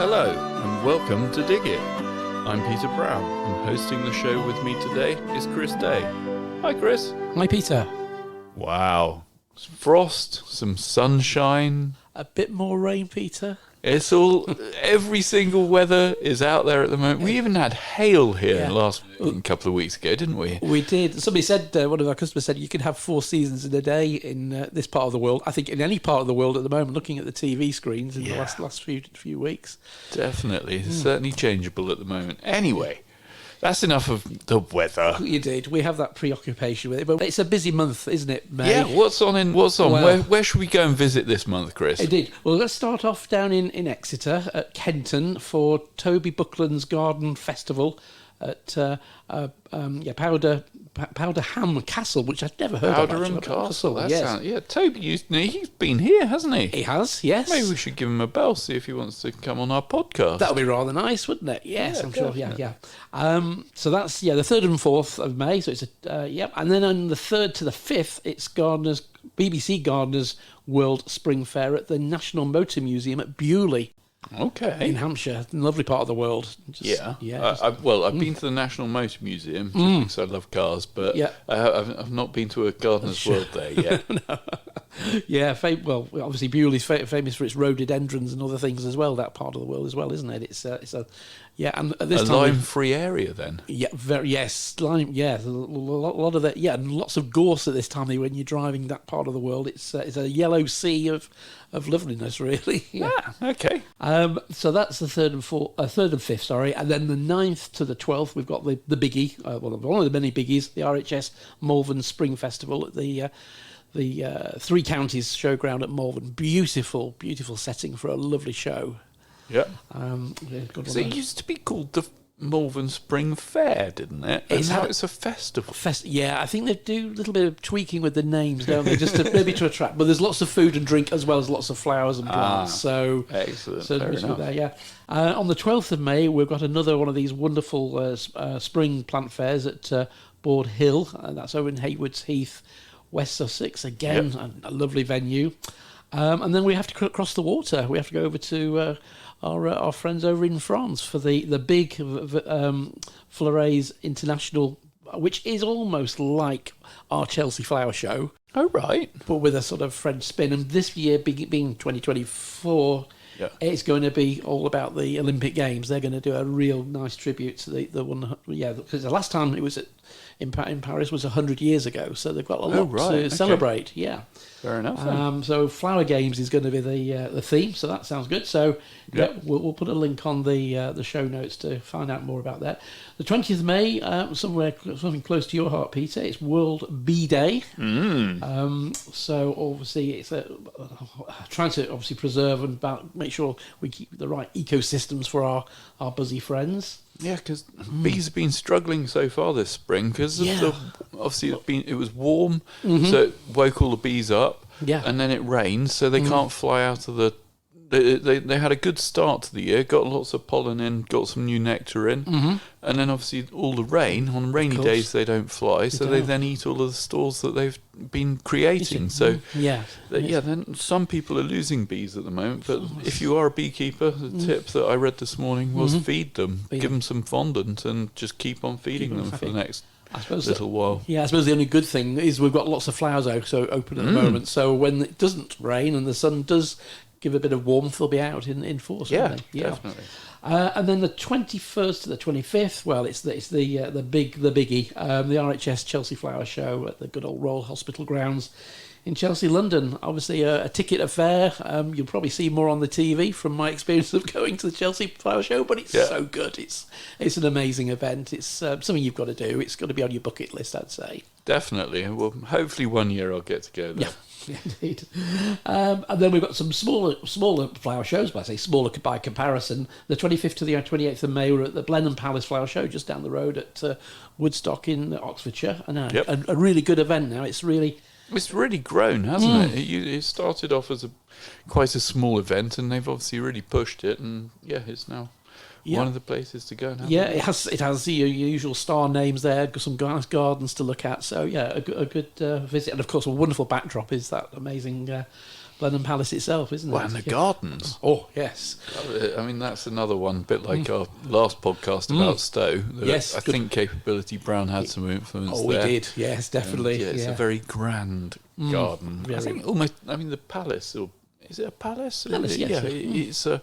Hello and welcome to Dig It. I'm Peter Brown and hosting the show with me today is Chris Day. Hi Chris. Hi Peter. Wow. Some frost, some sunshine. A bit more rain, Peter. It's all, every single weather is out there at the moment. We even had hail here last couple of weeks ago, didn't we? We did. Somebody said, one of our customers said, you can have 4 seasons in a day in this part of the world. I think in any part of the world at the moment, looking at the TV screens in the last few weeks. Definitely. It's certainly changeable at the moment. Anyway, that's enough of the weather. You did. We have that preoccupation with it. But it's a busy month, isn't it, May? Yeah, what's on? Well, where should we go and visit this month, Chris? Indeed. Well, let's start off down in Exeter at Kenton for Toby Buckland's Garden Festival at Powderham Castle, which I'd never heard of. Powderham Castle. Yes. Toby he's been here, hasn't he? He has, yes. Maybe we should give him a bell, see if he wants to come on our podcast. That would be rather nice, wouldn't it? Yes, I'm definitely. sure. Yeah. So that's the 3rd and 4th of May. So it's and then on the 3rd to the 5th, it's BBC Gardeners World Spring Fair at the National Motor Museum at Bewley. Okay. In Hampshire, lovely part of the world. I've been to the National Motor Museum just because I love cars, but I've not been to a Gardener's World there yet. Yeah, obviously Bewley's famous for its rhododendrons and other things as well. That part of the world as well, isn't it? It's a and at this time lime-free area then. Yeah, lime. Yeah, a lot of that. Yeah, and lots of gorse at this time when you're driving that part of the world. It's a yellow sea of loveliness, really. Yeah. Okay. So that's the 3rd and 5th, sorry, and then the 9th to the 12th we've got the biggie, one of the many biggies, the RHS Malvern Spring Festival at the Three Counties Showground at Malvern. Beautiful setting for a lovely show. Yeah. So it used to be called the Malvern Spring Fair, didn't it? And now it's a festival. I think they do a little bit of tweaking with the names, don't they? Just maybe to attract. But there's lots of food and drink as well as lots of flowers and plants. So excellent. Fair enough. There, on the 12th of May, we've got another one of these wonderful spring plant fairs at Board Hill, and that's over in Haywards Heath, West Sussex. Again, a lovely venue. And then we have to cross the water. We have to go over to our friends over in France for the big Fleury's International, which is almost like our Chelsea Flower Show. Oh, right. But with a sort of French spin. And this year, being 2024, it's going to be all about the Olympic Games. They're going to do a real nice tribute to the one. Yeah, because the last time it was in Paris was 100 years ago, so they've got a lot to celebrate. Yeah. Fair enough. So Flower Games is going to be the theme, so that sounds good. So we'll put a link on the show notes to find out more about that. The 20th of May, something close to your heart, Peter. It's World Bee Day. So obviously it's trying to obviously preserve and make sure we keep the right ecosystems for our buzzy friends. Yeah, because bees have been struggling so far this spring because obviously it was warm, so it woke all the bees up. Yeah, and then it rained, so they can't fly out of the. They had a good start to the year, got lots of pollen in, got some new nectar in, and then obviously all the rain. On rainy days they don't fly, so they then eat all of the stores that they've been creating. So then some people are losing bees at the moment. But if you are a beekeeper, the tip that I read this morning was feed them, give them some fondant, and just keep on feeding them for the next little while. Yeah, I suppose the only good thing is we've got lots of flowers open at the moment. So when it doesn't rain and the sun does give a bit of warmth, they'll be out in force. Yeah, definitely. And then the 21st to the 25th, well, it's the biggie, the RHS Chelsea Flower Show at the good old Royal Hospital grounds in Chelsea, London. Obviously a ticket affair. You'll probably see more on the TV from my experience of going to the Chelsea Flower Show, but it's so good. It's an amazing event. It's something you've got to do. It's got to be on your bucket list, I'd say. Definitely. Well, hopefully one year I'll get to go there. Yeah, indeed. And then we've got some smaller flower shows, but I say smaller by comparison. The 25th to the 28th of May, we're at the Blenheim Palace Flower Show just down the road at Woodstock in Oxfordshire. And a really good event now. It's really grown, hasn't it? It started off as quite a small event, and they've obviously really pushed it, and it's now one of the places to go. It has your usual star names there, some nice gardens to look at. So a good visit, and of course a wonderful backdrop is that amazing Blenheim Palace itself, isn't it? Well, and the gardens. Oh, yes. I mean, that's another one, bit like our last podcast about Stowe. Yes, I good. think Capability Brown had some influence Oh, we there. did. Yes, definitely. It's a very grand garden. I very. think almost, I mean, the palace, or is it a palace? Palace, yes, Yeah, yeah. it's a...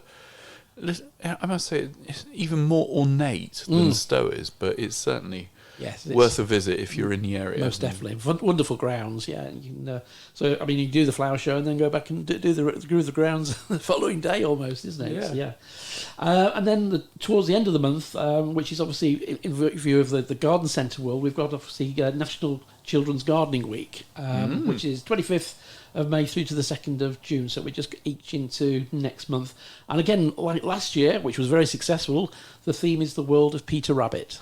I must say, it's even more ornate than Stowe is, but it's certainly Yes, worth a visit if you're in the area. most definitely. Wonderful grounds, yeah. You can, so, I mean, you do the flower show and then go back and do the grounds the following day almost, isn't it? Yeah. And then towards the end of the month, which is obviously in view of the garden centre world, we've got obviously National Children's Gardening Week, which is 25th of May through to the 2nd of June, so we're just each into next month. And again, like last year, which was very successful, the theme is the world of Peter Rabbit.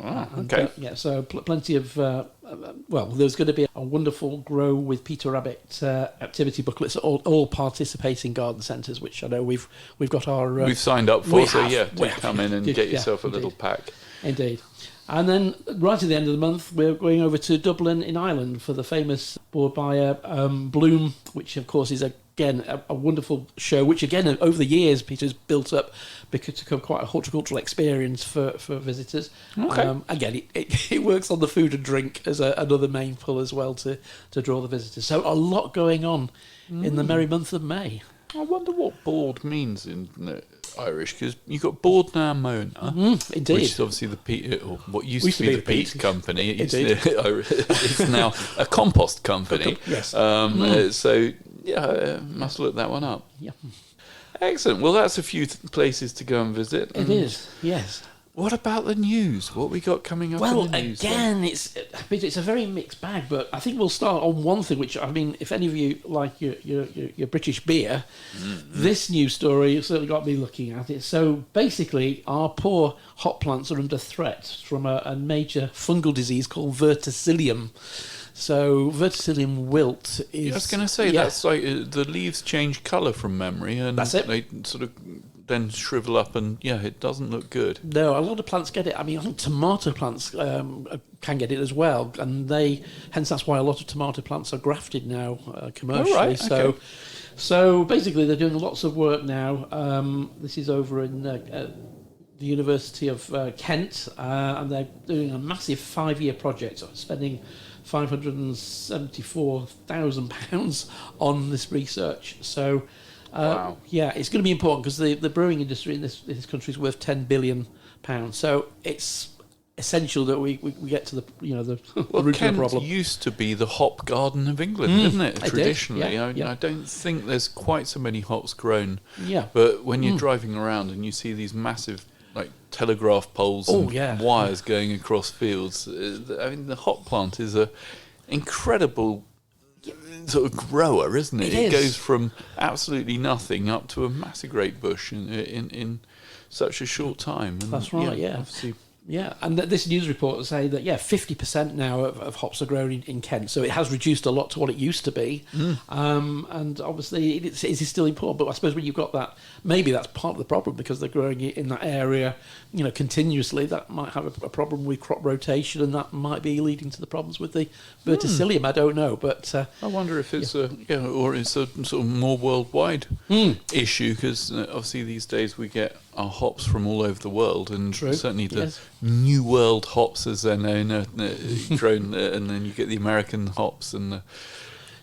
Oh, okay. Yeah, so plenty of, well, there's going to be a wonderful Grow with Peter Rabbit activity booklets at all participating garden centres, which I know we've got our... We've signed up for, we so have. do come in and get yourself a little pack. Indeed. And then right at the end of the month, we're going over to Dublin in Ireland for the famous board by Bloom, which of course is again a wonderful show, which again over the years Peter's built up to become quite a horticultural experience for visitors. Okay. Again, it works on the food and drink as another main pull as well to draw the visitors. So a lot going on in the merry month of May. I wonder what board means in Irish, because you've got Board Na Mona, Indeed. which is obviously the peat, or what used to be the peat company. It's now a compost company. Yes. So, yeah, must look that one up. Yeah. Excellent. Well, that's a few places to go and visit. It is, yes. What about the news? What we got coming up Well, in the news? again, it's a very mixed bag, but I think we'll start on one thing, which, I mean, if any of you like your British beer, this news story certainly got me looking at it. So basically, our poor hop plants are under threat from a major fungal disease called verticillium. So verticillium wilt is... I was going to say, that's like the leaves change colour from memory, and That's it. they sort of then shrivel up, and it doesn't look good. No, a lot of plants get it. I mean, I think tomato plants can get it as well, and hence that's why a lot of tomato plants are grafted now commercially. Oh, right, okay. So basically, they're doing lots of work now. This is over in the University of Kent, and they're doing a massive 5-year project, spending £574,000 on this research. So. Wow. Yeah, it's going to be important because the brewing industry in this country is worth £10 billion. So it's essential that we get to the the root Kent of the problem. used to be the hop garden of England, didn't it? It did, Traditionally, yeah. I don't think there's quite so many hops grown. Yeah. But when you're driving around and you see these massive like telegraph poles and wires going across fields, I mean the hop plant is a incredible sort of grower, isn't it? It goes from absolutely nothing up to a massive great bush in such a short time. And That's right, yeah. Obviously, Yeah, and this news report will say that 50% now of hops are grown in Kent, so it has reduced a lot to what it used to be, and obviously it is still important. But I suppose when you've got that, maybe that's part of the problem because they're growing it in that area, continuously. That might have a problem with crop rotation, and that might be leading to the problems with the verticillium. I don't know, but I wonder if it's or it's a sort of more worldwide issue because obviously these days we get our hops from all over the world, and certainly the New World hops, as they're known, grown, and then you get the American hops and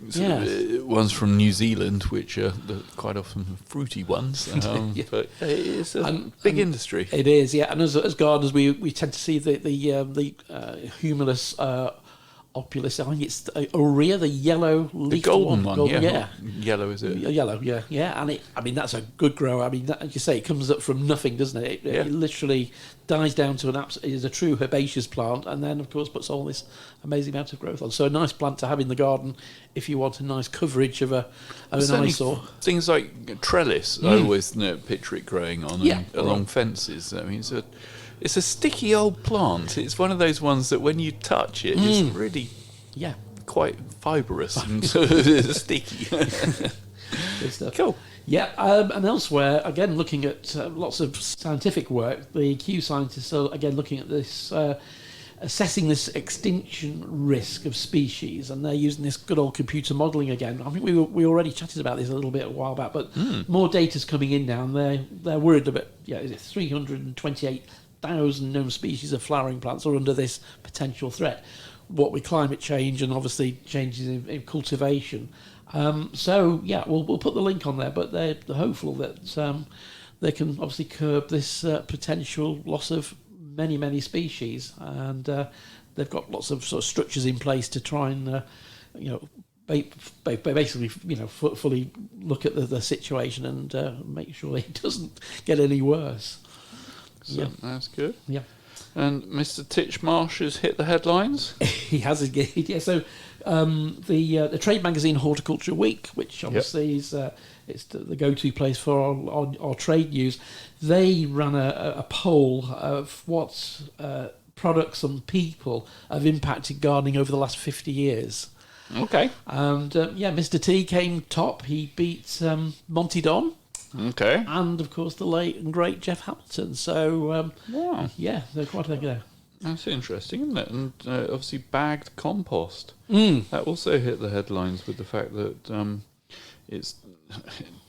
the ones from New Zealand, which are quite often fruity ones. But it's a big industry. It is, yeah. And as gardeners, we tend to see the Humulus opulus. I think it's Aurea, the yellow leaf, the golden one. Yeah. Yellow, is it? Yellow, yeah. And that's a good grower. I mean, as you say, it comes up from nothing, doesn't it? It literally dies down to it is a true herbaceous plant, and then of course puts all this amazing amount of growth on. So a nice plant to have in the garden if you want a nice coverage of an eyesore. Things like trellis, I always picture it growing on along fences. I mean, it's a sticky old plant. It's one of those ones that when you touch it, it's really quite fibrous and sticky. Good stuff. Cool. Yeah, and elsewhere, again, looking at lots of scientific work, the Kew scientists are, again, looking at this assessing this extinction risk of species, and they're using this good old computer modelling again. I think we already chatted about this a little bit a while back, but more data's coming in now, and they're worried about is it 328,000 known species of flowering plants are under this potential threat. What with climate change and obviously changes in cultivation. We'll put the link on there, but they're hopeful that they can obviously curb this potential loss of many species, and they've got lots of sort of structures in place to try and basically fully look at the situation and make sure it doesn't get any worse. So that's good. Yeah. And Mr. Titchmarsh has hit the headlines. He has indeed. Yeah. So the trade magazine Horticulture Week, which obviously is it's the go-to place for our trade news, they ran a poll of what products and people have impacted gardening over the last 50 years. Okay. And Mr. T came top. He beat Monty Don. Okay. And of course the late and great Jeff Hamilton. So wow. Yeah, they're quite a go. That's interesting, isn't it? And obviously bagged compost. That also hit the headlines with the fact that it's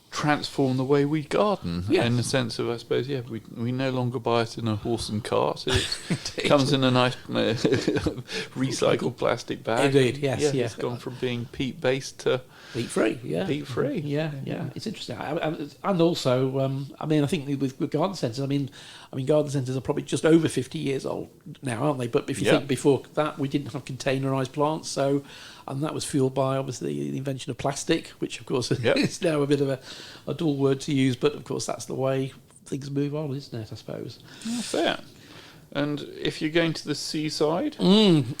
transformed the way we garden, in the sense of, I suppose, we no longer buy it in a horse and cart. It comes in a nice recycled plastic bag. Indeed, yes. It's gone from being peat-based to peat-free, peat-free. Yeah. It's interesting. And also, I think with garden centres, I mean, garden centres are probably just over 50 years old now, aren't they? But if you think before that, we didn't have containerised plants, and that was fueled by, obviously, the invention of plastic, which, of course, is now a bit of a dull word to use, but, of course, that's the way things move on, isn't it, I suppose? That's it. And if you're going to the seaside?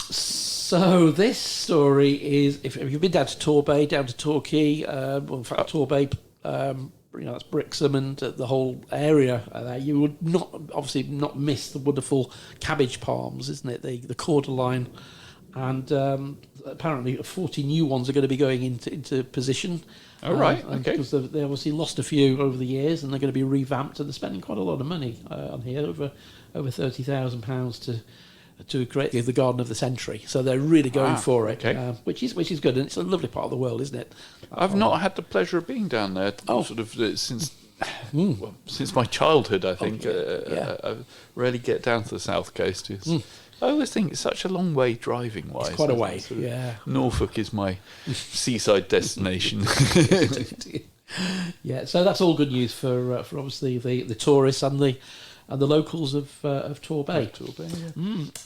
So this story is, if you've been down to Torbay, down to Torquay, in fact, Torbay, that's Brixham and the whole area there, you would not miss the wonderful cabbage palms, isn't it? The cordyline. And apparently 40 new ones are going to be going into position. Oh, right, okay. Because they obviously lost a few over the years, and they're going to be revamped, and they're spending quite a lot of money on here, over £30,000 to create the garden of the century. So they're really going for it, which is good, and it's a lovely part of the world, isn't it? I've not had the pleasure of being down there sort of since my childhood, I think. I rarely get down to the south coast. I always think it's such a long way driving wise. It's quite a way, Norfolk is my seaside destination. Yeah, so that's all good news for obviously the tourists and the locals of Torbay.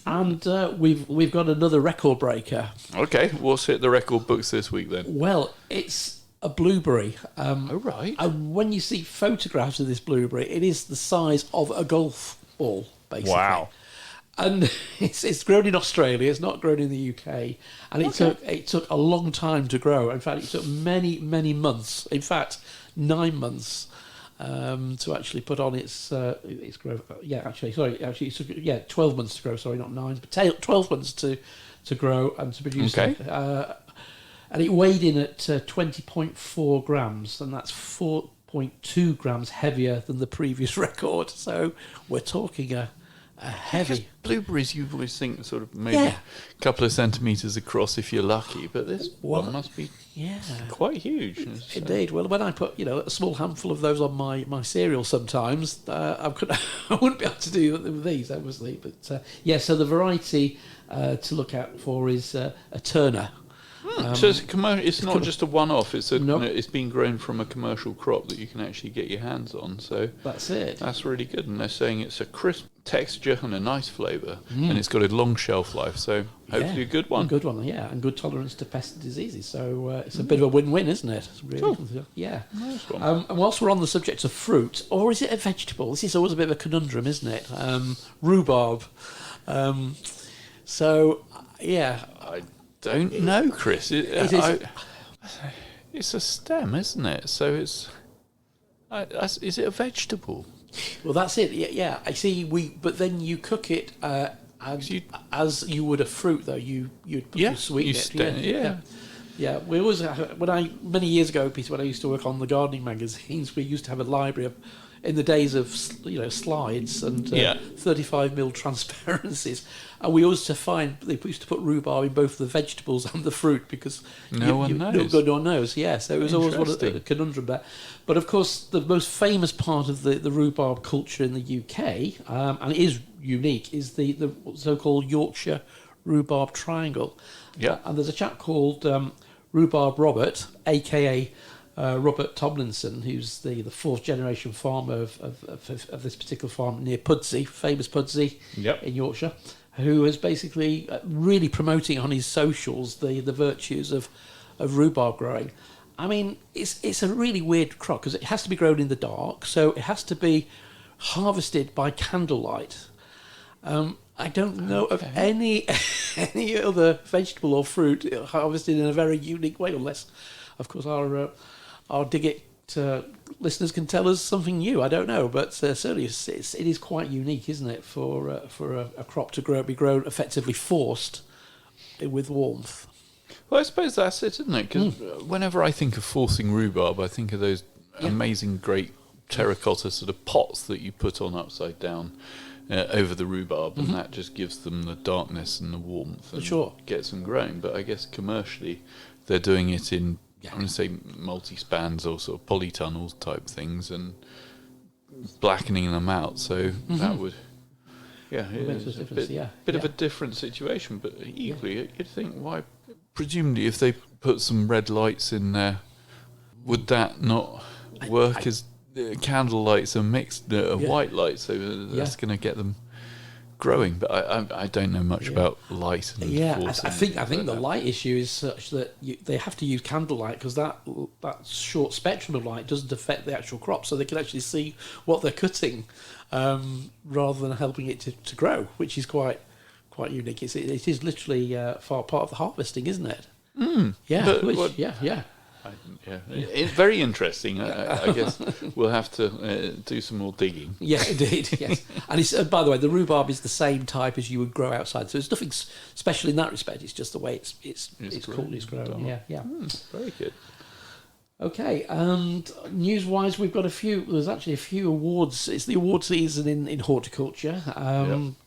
And we've got another record breaker. Okay, what's hit the record books this week then? Well, it's a blueberry. Right. And when you see photographs of this blueberry, it is the size of a golf ball, basically. Wow. And it's grown in Australia. It's not grown in the UK, and it took a long time to grow. In fact, it took many months. In fact, 9 months to actually put on its growth. It took 12 months to grow. Sorry, not 9, but 12 months to grow and to produce. Okay. And it weighed in at 20.4 grams, and that's 4.2 grams heavier than the previous record. So we're talking a heavy. Because blueberries, you always think sort of maybe a couple of centimetres across if you're lucky, but this one must be quite huge. Indeed. Well, when I put a small handful of those on my cereal sometimes, I wouldn't be able to do it with these, obviously. But so the variety to look out for is a Turner. So it's not just a one-off. It's been grown from a commercial crop that you can actually get your hands on. So that's it. That's really good. And they're saying it's a crisp texture and a nice flavour, and it's got a long shelf life. So hopefully a good one. A good one, and good tolerance to pests and diseases. So it's a bit of a win-win, isn't it? It's really cool. Yeah. Nice one. And whilst we're on the subject of fruit, or is it a vegetable? This is always a bit of a conundrum, isn't it? Rhubarb. I don't know, Chris. It's a stem, isn't it? So is it a vegetable? Well, that's it. Yeah. I see. But then you cook it as you would a fruit, though. You'd sweeten it. Yeah. We always many years ago, Peter, when I used to work on the gardening magazines, we used to have a library of in the days of slides and 35mm transparencies, and we used to find they used to put rhubarb in both the vegetables and the fruit because no one knows. No one knows. Yeah, so it was always one of the conundrum there. But of course, the most famous part of the rhubarb culture in the UK, and it is unique, is the so-called Yorkshire rhubarb triangle. Yeah, and there's a chap called Rhubarb Robert, aka Robert Tomlinson, who's the fourth generation farmer of this particular farm near Pudsey, famous Pudsey in Yorkshire, who is basically really promoting on his socials the virtues of rhubarb growing. I mean, it's a really weird crop because it has to be grown in the dark, so it has to be harvested by candlelight. I don't know of any other vegetable or fruit harvested in a very unique way, unless, of course, our Dig It listeners can tell us something new. I don't know, but certainly it is quite unique, isn't it, for a crop to be grown effectively forced with warmth. Well, I suppose that's it, isn't it? Because whenever I think of forcing rhubarb, I think of those amazing, great terracotta sort of pots that you put on upside down over the rhubarb, and that just gives them the darkness and the warmth and gets them growing. But I guess commercially, they're doing it in, I'm going to say, multi-spans or sort of polytunnels type things and blackening them out. So that would... it's a bit of a different situation, but equally, you'd think, why... Presumably, if they put some red lights in there, would that not work as candle lights are mixed white lights? So that's going to get them growing. But I don't know much about light. And I think the light issue is such that they have to use candlelight because that short spectrum of light doesn't affect the actual crop, so they can actually see what they're cutting rather than helping it to grow, which is quite unique. It is literally part of the harvesting, isn't it? Very interesting. I guess we'll have to do some more digging. Yeah, indeed. Yes, and it's by the way, the rhubarb is the same type as you would grow outside, so there's nothing special in that respect. It's just the way it's called. It's grown. Yeah. Very good. Okay, and news-wise, we've got there's actually a few awards. It's the award season in horticulture.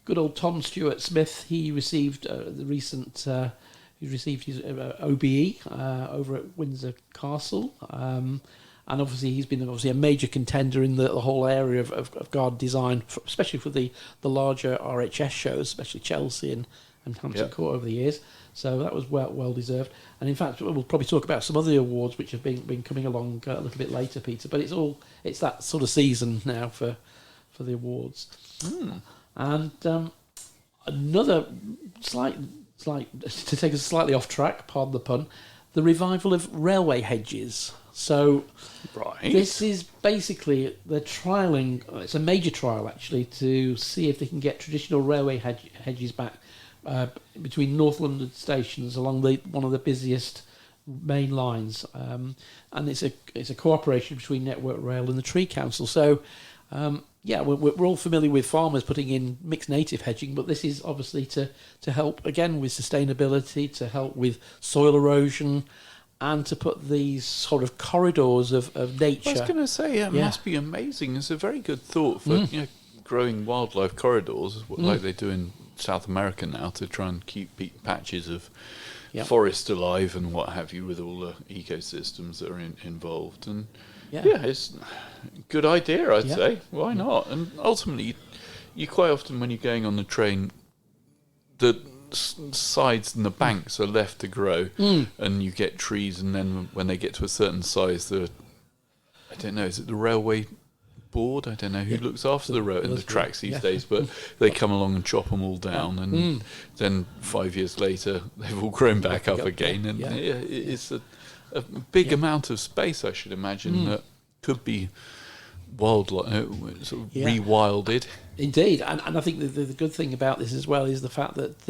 Good old Tom Stewart Smith, he received he received his OBE over at Windsor Castle. And obviously he's been a major contender in the whole area of garden design, especially for the larger RHS shows, especially Chelsea and Hampton Court over the years. So that was well deserved. And in fact, we'll probably talk about some other awards which have been coming along a little bit later, Peter. But it's that sort of season now for the awards. And another slight to take us slightly off track, pardon the pun, the revival of railway hedges. So this is basically they're trialling. It's a major trial actually to see if they can get traditional railway hedges back. Between North London stations along one of the busiest main lines, and it's a cooperation between Network Rail and the Tree Council. So, we're all familiar with farmers putting in mixed native hedging, but this is obviously to help again with sustainability, to help with soil erosion, and to put these sort of corridors of nature. I was going to say, it must be amazing. It's a very good thought for growing wildlife corridors, like they do in South America now, to try and keep patches of forest alive and what have you, with all the ecosystems that are involved. And it's a good idea, I'd say. Why not? And ultimately, you quite often, when you're going on the train, the sides and the banks are left to grow, and you get trees, and then when they get to a certain size, I don't know, is it the railway board? I don't know who looks after the road and the tracks these days, but they come along and chop them all down, and then 5 years later they've all grown back up again, and it's a big amount of space, I should imagine, that could be rewilded. Indeed, and I think the good thing about this as well is the fact that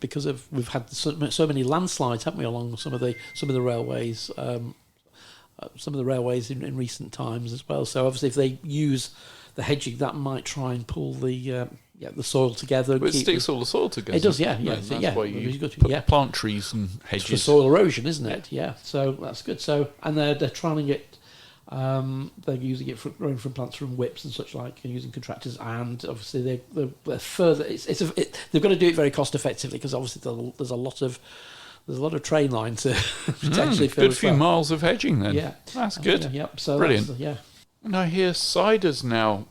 because we've had so many landslides, haven't we, along some of the railways. Some of the railways in recent times as well. So obviously, if they use the hedging, that might try and pull the soil together. But it sticks all the soil together. It does, That's why you plant trees and hedges. It's for soil erosion, isn't it? Yeah. So that's good. So they're trialling it They're using it for growing from plants from whips and such like, and using contractors. And obviously they're further. They've got to do it very cost effectively because obviously there's a lot of train line to potentially fill. Good few miles of hedging then. Yeah, that's good. Yep. So brilliant. Yeah. And I hear cider's now,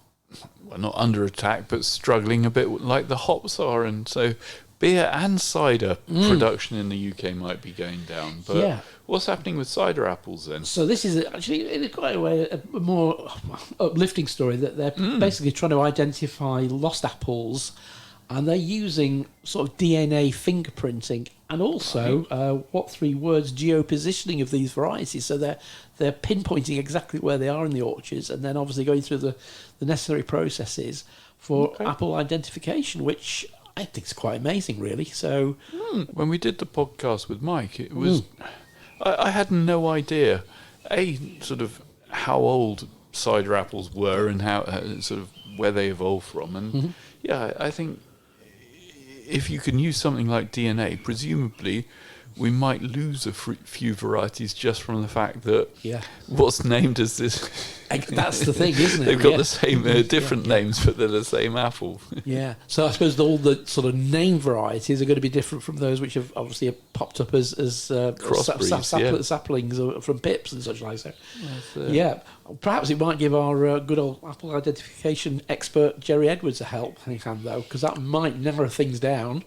well, not under attack, but struggling a bit like the hops are, and so beer and cider production in the UK might be going down. But what's happening with cider apples then? So this is actually, in quite a way, a more uplifting story that they're basically trying to identify lost apples, and they're using sort of DNA fingerprinting and also what 3 words geopositioning of these varieties. So they're pinpointing exactly where they are in the orchards, and then obviously going through the necessary processes for apple identification, which I think is quite amazing, really. So when we did the podcast with Mike, it was I had no idea sort of how old cider apples were and how sort of where they evolved from, and I think if you can use something like DNA, presumably we might lose a few varieties just from the fact that what's named as this. That's the thing, isn't it? They've got the same different names, but they're the same apple. Yeah. So I suppose all the sort of name varieties are going to be different from those which have obviously popped up as saplings from pips and such like. So, perhaps it might give our good old apple identification expert Jerry Edwards a helping hand though, because that might narrow things down.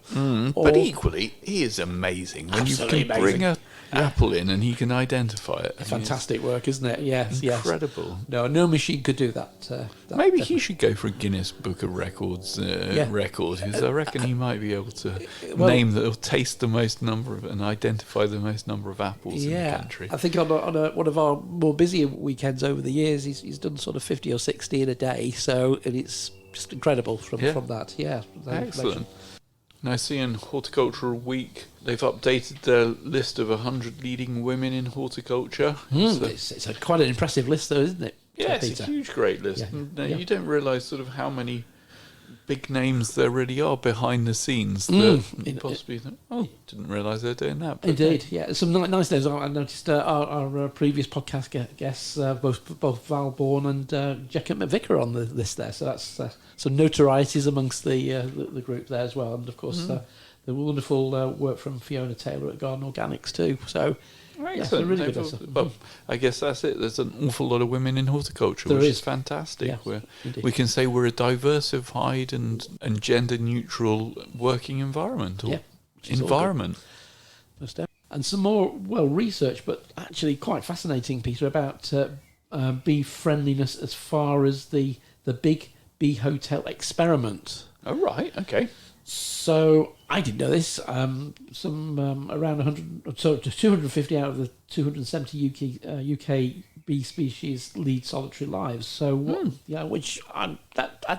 But equally, he is amazing when you can bring a apple in and he can identify it. Fantastic work, isn't it? Yes, incredible. No machine could do that. Maybe he should go for a Guinness Book of Records record, because I reckon he might be able to name that, or taste the most number of and identify the most number of apples in the country. I think on one of our more busy weekends over the years, he's done sort of 50 or 60 in a day. So and it's just incredible from that. Yeah, excellent. And I see in Horticultural Week they've updated their list of 100 leading women in horticulture. It's quite an impressive list, though, isn't it? Yeah, it's a huge, great list. Yeah. You don't realise sort of how many big names there really are behind the scenes that possibly didn't realise they're doing that. Indeed, yeah. Some nice names. I noticed our previous podcast guests, both Val Bourne and Jacob McVicker on the list there. So that's some notorieties amongst the group there as well. And of course, the wonderful work from Fiona Taylor at Garden Organics too. So. Excellent. Really good stuff. But I guess that's it. There's an awful lot of women in horticulture, which is fantastic. Yeah, we can say we're a diversified and gender neutral working environment. And some more researched, but actually quite fascinating, Peter, about bee friendliness as far as the Big Bee Hotel experiment. Oh right, okay. So I didn't know this. Around 250 out of the 270 UK bee species lead solitary lives. So which I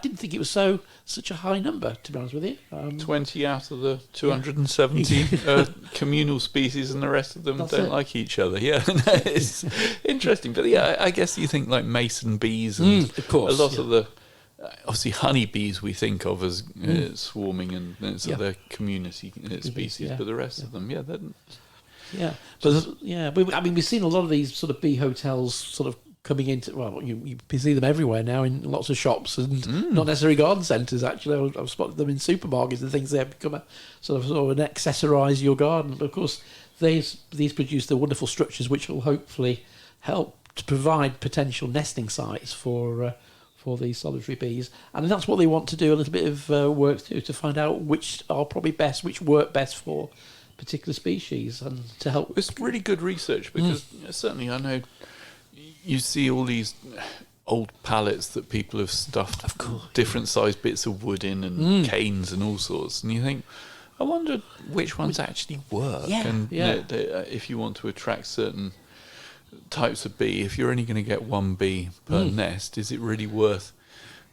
didn't think it was such a high number, to be honest with you. 20 out of the 270 communal species, and the rest of them don't like each other. Yeah, it's interesting. But I guess you think like mason bees and of course, a lot of the. Obviously, honeybees we think of as swarming and their community species, but the rest of them, we've seen a lot of these sort of bee hotels sort of coming into. Well, you see them everywhere now in lots of shops and not necessarily garden centres. Actually, I've spotted them in supermarkets and things. They have become a sort of an accessorise your garden. But of course, these produce the wonderful structures which will hopefully help to provide potential nesting sites for these solitary bees, and that's what they want to do a little bit of work to find out which are probably best, which work best for particular species, and to help. It's really good research because certainly I know you see all these old pallets that people have stuffed different sized bits of wood in and canes and all sorts, and you think, I wonder which ones actually work, if you want to attract certain types of bee, if you're only going to get one bee per nest, is it really worth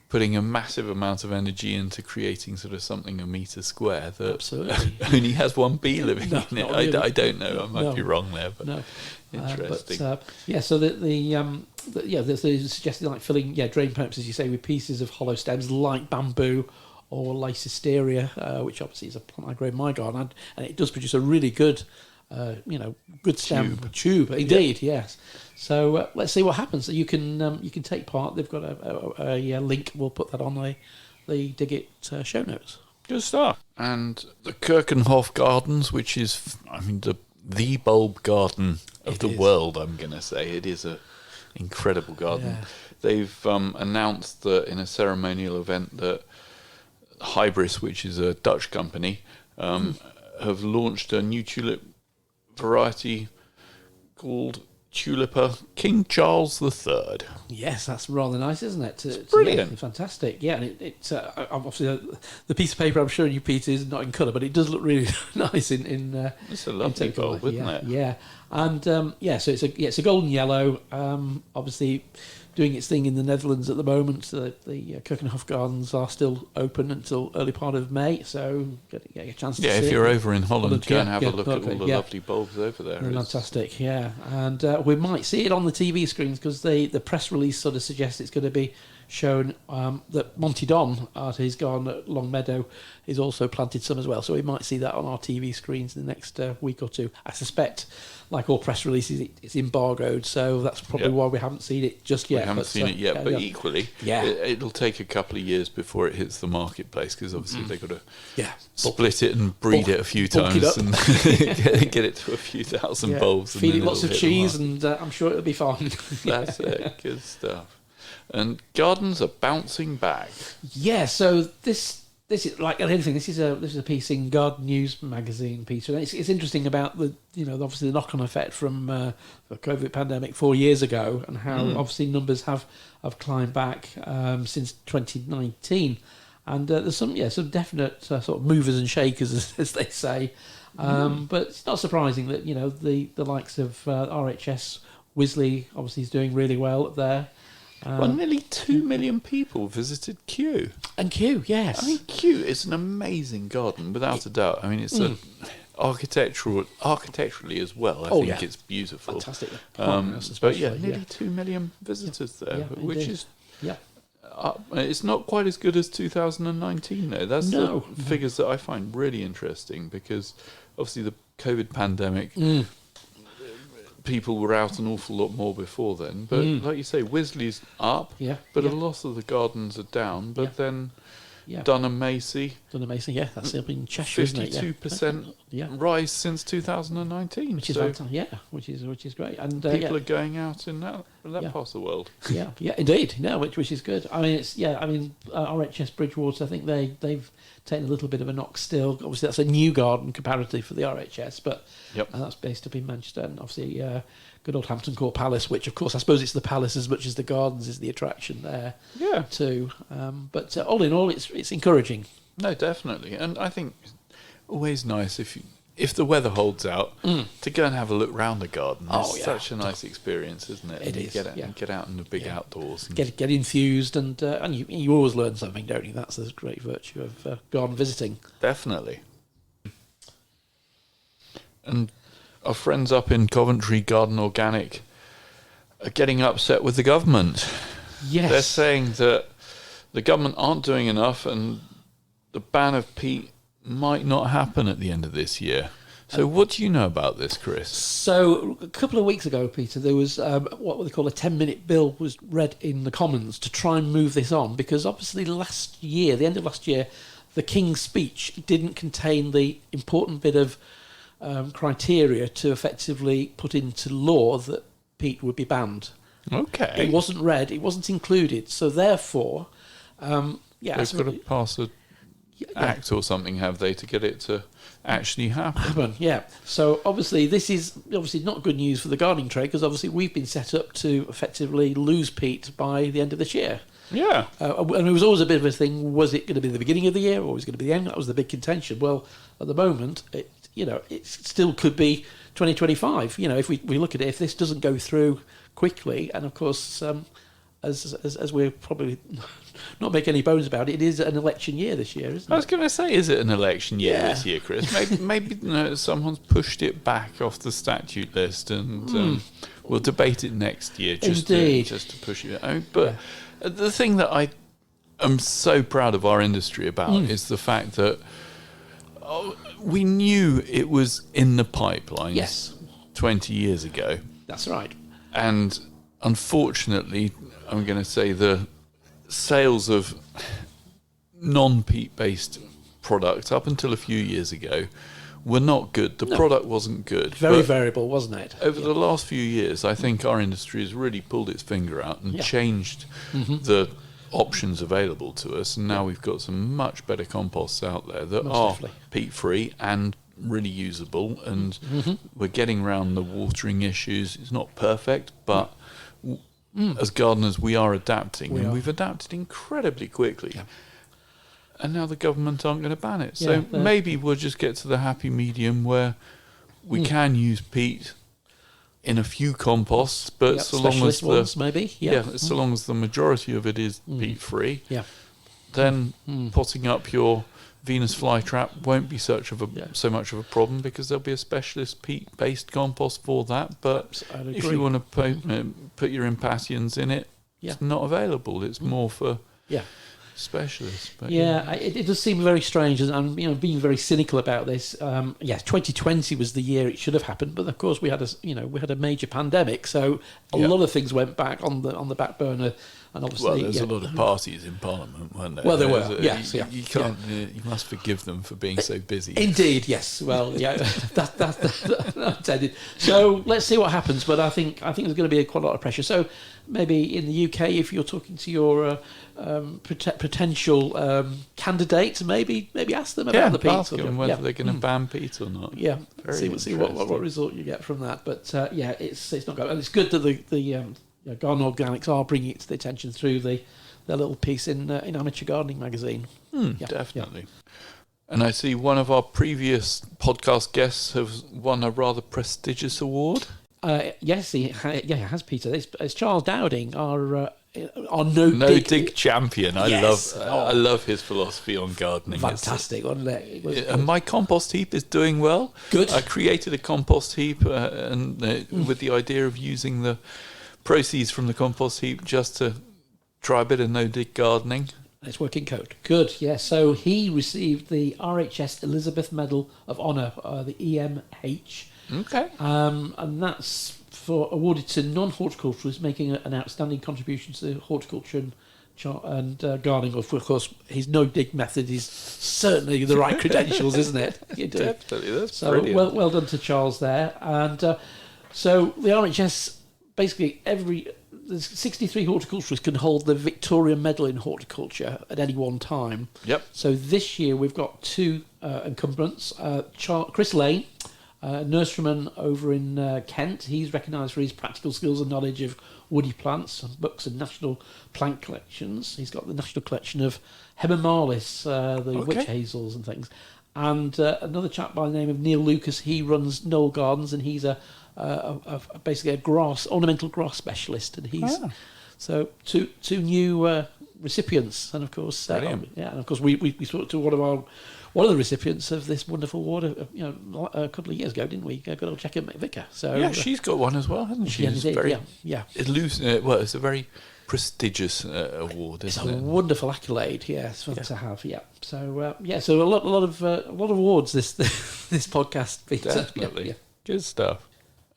putting a massive amount of energy into creating sort of something a metre square that only has one bee living in it? Really. I don't know. I might be wrong there, but interesting. So they're suggesting like filling drain pipes, as you say, with pieces of hollow stems like bamboo or Lycisteria, which obviously is a plant I grow in my garden, and it does produce a really good good stem tube. Indeed, yes. So let's see what happens. You can take part. They've got a link. We'll put that on the Dig It show notes. Good stuff. And the Kirchenhof Gardens, which is, the bulb garden of the world, I'm going to say. It is an incredible garden. Yeah. They've announced that in a ceremonial event that Hybris, which is a Dutch company, have launched a new tulip variety called Tulipa King Charles III. Yes, that's rather nice, isn't it? It's brilliant. Yeah, fantastic. Yeah, and it's obviously the piece of paper I'm showing you, Peter, is not in colour, but it does look really nice in it's a lovely bulb, isn't it? Yeah, and so it's a golden yellow. Obviously, doing its thing in the Netherlands at the moment. The Kirchenhof Gardens are still open until early part of May, so get a chance to see it. Yeah, if you're over in Holland, go and have a look at all the lovely bulbs over there. They're fantastic, yeah. And we might see it on the TV screens because the press release sort of suggests it's going to be shown that Monty Don at his garden at Longmeadow is also planted some as well. So we might see that on our TV screens in the next week or two. I suspect, like all press releases, it's embargoed, so that's probably why we haven't seen it just yet. We haven't seen it yet, but equally, it'll take a couple of years before it hits the marketplace because obviously they've got to split it and breed it a few times and get it to a few thousand bulbs. Feed it lots of cheese and I'm sure it'll be fine. That's it, good stuff. And gardens are bouncing back. Yeah, so this is like anything. This is a piece in Garden News magazine, Peter. And it's interesting about the obviously the knock-on effect from the COVID pandemic 4 years ago, and how obviously numbers have climbed back since 2019. And there's some definite sort of movers and shakers, as they say. But it's not surprising that the likes of RHS Wisley obviously is doing really well up there. Well, nearly 2 million people visited Kew. And Kew, yes. I mean, Kew is an amazing garden, without a doubt. I mean, it's architecturally as well. I think it's beautiful. Fantastic. But nearly 2 million visitors there, which indeed. is... it's not quite as good as 2019, though. That's the figures that I find really interesting, because obviously the COVID pandemic... people were out an awful lot more before then, but like you say, Wisley's up, but a lot of the gardens are down. But then Dunham Macy, that's up in Cheshire, 52% rise since 2019, which is fantastic. Which is great, and people are going out in that part of the world. Indeed, which is good. I mean, RHS Bridgewater, I think they've taken a little bit of a knock still. Obviously, that's a new garden comparatively for the RHS, but that's based up in Manchester, and obviously good old Hampton Court Palace, which of course I suppose it's the palace as much as the gardens is the attraction there too. But all in all, it's encouraging. No, definitely, and I think always nice if the weather holds out to go and have a look round the garden. It's such a nice experience, isn't it? It is. Get out in the big outdoors. And get infused, and you always learn something, don't you? That's the great virtue of garden visiting. Definitely. And our friends up in Coventry, Garden Organic, are getting upset with the government. Yes. They're saying that the government aren't doing enough, and the ban of peat might not happen at the end of this year. So what do you know about this, Chris? So a couple of weeks ago, Peter, there was what they call a 10-minute bill was read in the Commons to try and move this on, because obviously the end of last year, the King's speech didn't contain the important bit of criteria to effectively put into law that peat would be banned. Okay. It wasn't read, it wasn't included, so therefore... they've got to pass a act or something, have they, to get it to actually happen? So obviously this is not good news for the gardening trade, because obviously we've been set up to effectively lose peat by the end of this year. Yeah. And it was always a bit of a thing, was it going to be the beginning of the year or was it going to be the end? That was the big contention. Well, at the moment, it still could be 2025. If we look at it, if this doesn't go through quickly, and of course, as we're probably not make any bones about it, it is an election year this year, isn't it? I was going to say, is it an election year this year, Chris? Maybe someone's pushed it back off the statute list, and we'll debate it next year just to push it out. But the thing that I am so proud of our industry about is the fact that We knew it was in the pipeline. Yes. 20 years ago. That's right. And unfortunately, I'm going to say the sales of non-peat based products up until a few years ago were not good. The product wasn't good. Very variable, wasn't it? Over the last few years, I think our industry has really pulled its finger out and changed the options available to us. And now we've got some much better composts out there that are peat-free and really usable. And we're getting around the watering issues. It's not perfect, but as gardeners, we are adapting. We've adapted incredibly quickly. Yeah. And now the government aren't going to ban it. So maybe we'll just get to the happy medium where we can use peat in a few composts, but so long as so long as the majority of it is peat-free, then potting up your Venus flytrap won't be so much of a problem, because there'll be a specialist peat-based compost for that. But if you want to put your Impatiens in it, it's not available. It's more for specialists. But it does seem very strange, and being very cynical about this. 2020 was the year it should have happened, but of course we had a major pandemic, so a lot of things went back on the back burner. And obviously, there's a lot of parties in Parliament, weren't there? Well, there were. Yes, you can't. You must forgive them for being so busy. Indeed, yes. Well, that's intended. So let's see what happens. But I think there's going to be quite a lot of pressure. So maybe in the UK, if you're talking to your potential candidates, maybe ask them about the peat. Ask them whether they're going to ban peat or not. Yeah, see what result you get from that. But it's not good. And it's good that the Garden Organics are bringing it to the attention through their little piece in Amateur Gardening magazine. Definitely. And I see one of our previous podcast guests has won a rather prestigious award. Yes, he has, Peter. It's Charles Dowding, our no-dig champion. I love his philosophy on gardening. Fantastic, wasn't it? And my compost heap is doing well. Good. I created a compost heap with the idea of using the proceeds from the compost heap just to try a bit of no-dig gardening. It's working code. Good, yeah. So he received the RHS Elizabeth Medal of Honour, the EMH. Okay. And that's awarded to non-horticulturists making an outstanding contribution to horticulture and gardening. Of course, his no-dig method is certainly the right credentials, isn't it? Definitely, that's brilliant. Well done to Charles there. And so the RHS, basically there's 63 horticulturists can hold the Victoria Medal in horticulture at any one time. Yep. So this year we've got two incumbents. Chris Lane, nurseryman over in Kent. He's recognised for his practical skills and knowledge of woody plants and books and national plant collections. He's got the national collection of Hemamelis, the witch hazels and things. And another chap by the name of Neil Lucas. He runs Knoll Gardens, and he's basically a ornamental grass specialist. And he's so two new recipients. And of course, we talked to one of the recipients of this wonderful award, a couple of years ago, didn't we? Good old Jackie McVicker. So she's got one as well, hasn't she? It's it's a very prestigious award, isn't it? It's a wonderful accolade, to have. Yeah. So so a lot of awards this podcast, Peter. Definitely. Good stuff.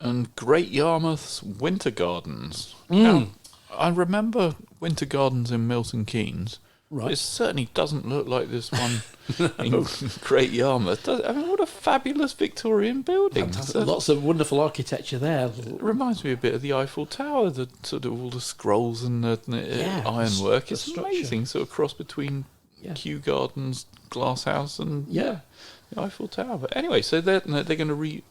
And Great Yarmouth's Winter Gardens. Now, I remember Winter Gardens in Milton Keynes. Right. It certainly doesn't look like this one in Great Yarmouth. What a fabulous Victorian building. Lots of wonderful architecture there. It reminds me a bit of the Eiffel Tower, the sort of all the scrolls and the ironwork. It's amazing, sort of cross between Kew Gardens, Glass House and the Eiffel Tower. But anyway, so they're going to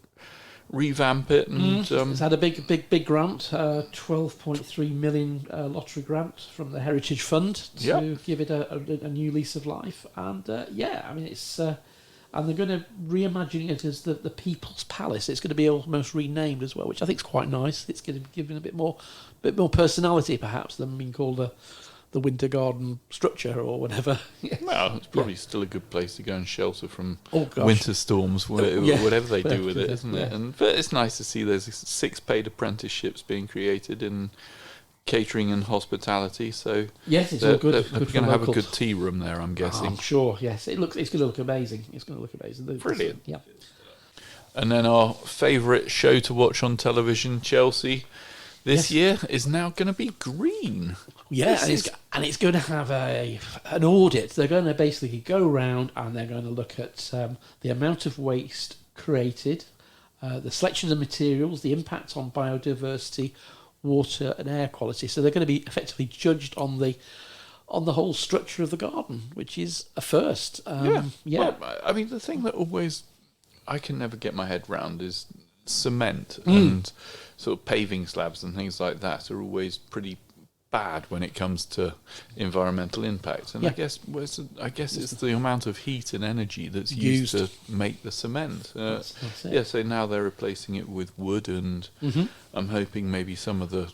revamp it, and it's had a big grant, 12.3 million lottery grant from the Heritage Fund to give it a new lease of life. And it's and they're going to reimagine it as the People's Palace. It's going to be almost renamed as well, which I think is quite nice. It's going to give it a bit more personality, perhaps, than being called the Winter Garden structure or whatever. Well, it's probably still a good place to go and shelter from winter storms, whatever they do with it, isn't it? But it's nice to see there's 6 paid apprenticeships being created in catering and hospitality. So Yes, it's all good. They're Good for going to have a locals. good tea room there, I'm guessing. I'm sure. Yes, it's going to look amazing. It's going to look amazing. Brilliant. Yeah. And then our favourite show to watch on television, Chelsea, this year is now going to be green. Yeah, and it's going to have an audit. They're going to basically go around and they're going to look at the amount of waste created, the selection of materials, the impact on biodiversity, water and air quality. So they're going to be effectively judged on the whole structure of the garden, which is a first. Yeah. Well, I mean, the thing that always I can never get my head round is cement and sort of paving slabs and things like that are always pretty bad when it comes to environmental impact. And I guess it's the amount of heat and energy that's used to make the cement. That's it. Yeah, so now they're replacing it with wood, and I'm hoping maybe some of the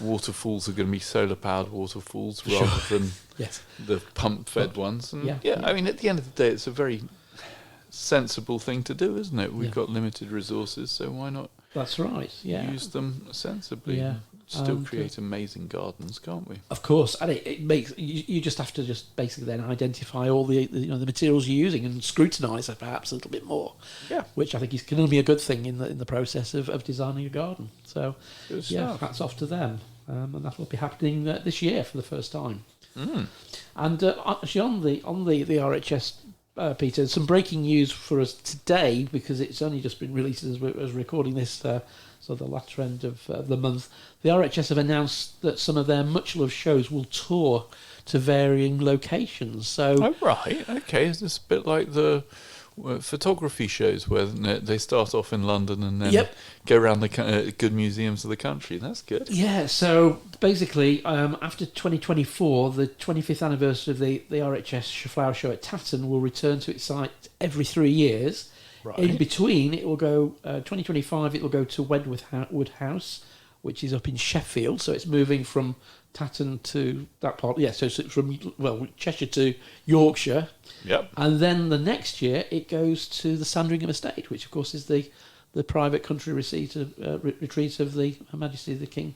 waterfalls are going to be solar-powered waterfalls rather than the pump-fed ones. And I mean, at the end of the day, it's a very sensible thing to do, isn't it? We've got limited resources, so why not? That's right. Yeah, use them sensibly. Yeah. Still create amazing gardens, can't we? Of course, and it makes you just have to just basically then identify all the materials you're using and scrutinise it perhaps a little bit more. Yeah, which I think is going to be a good thing in the process of designing a garden. So hats off to them, and that will be happening this year for the first time. And actually on the RHS. Peter, some breaking news for us today, because it's only just been released as we're recording this, so the latter end of the month. The RHS have announced that some of their much-loved shows will tour to varying locations. So, right, okay, is this a bit like the photography shows where they start off in London and then go around the good museums of the country? That's good. Yeah, so basically, after 2024, the 25th anniversary of the RHS Flower Show at Tatton will return to its site every 3 years. Right. In between, it will go 2025. It will go to Wedgwood House, which is up in Sheffield. So it's moving from Tatton to that part. Yeah, so it's from Cheshire to Yorkshire. Yep. And then the next year it goes to the Sandringham Estate, which of course is the private country retreat of Her Majesty the King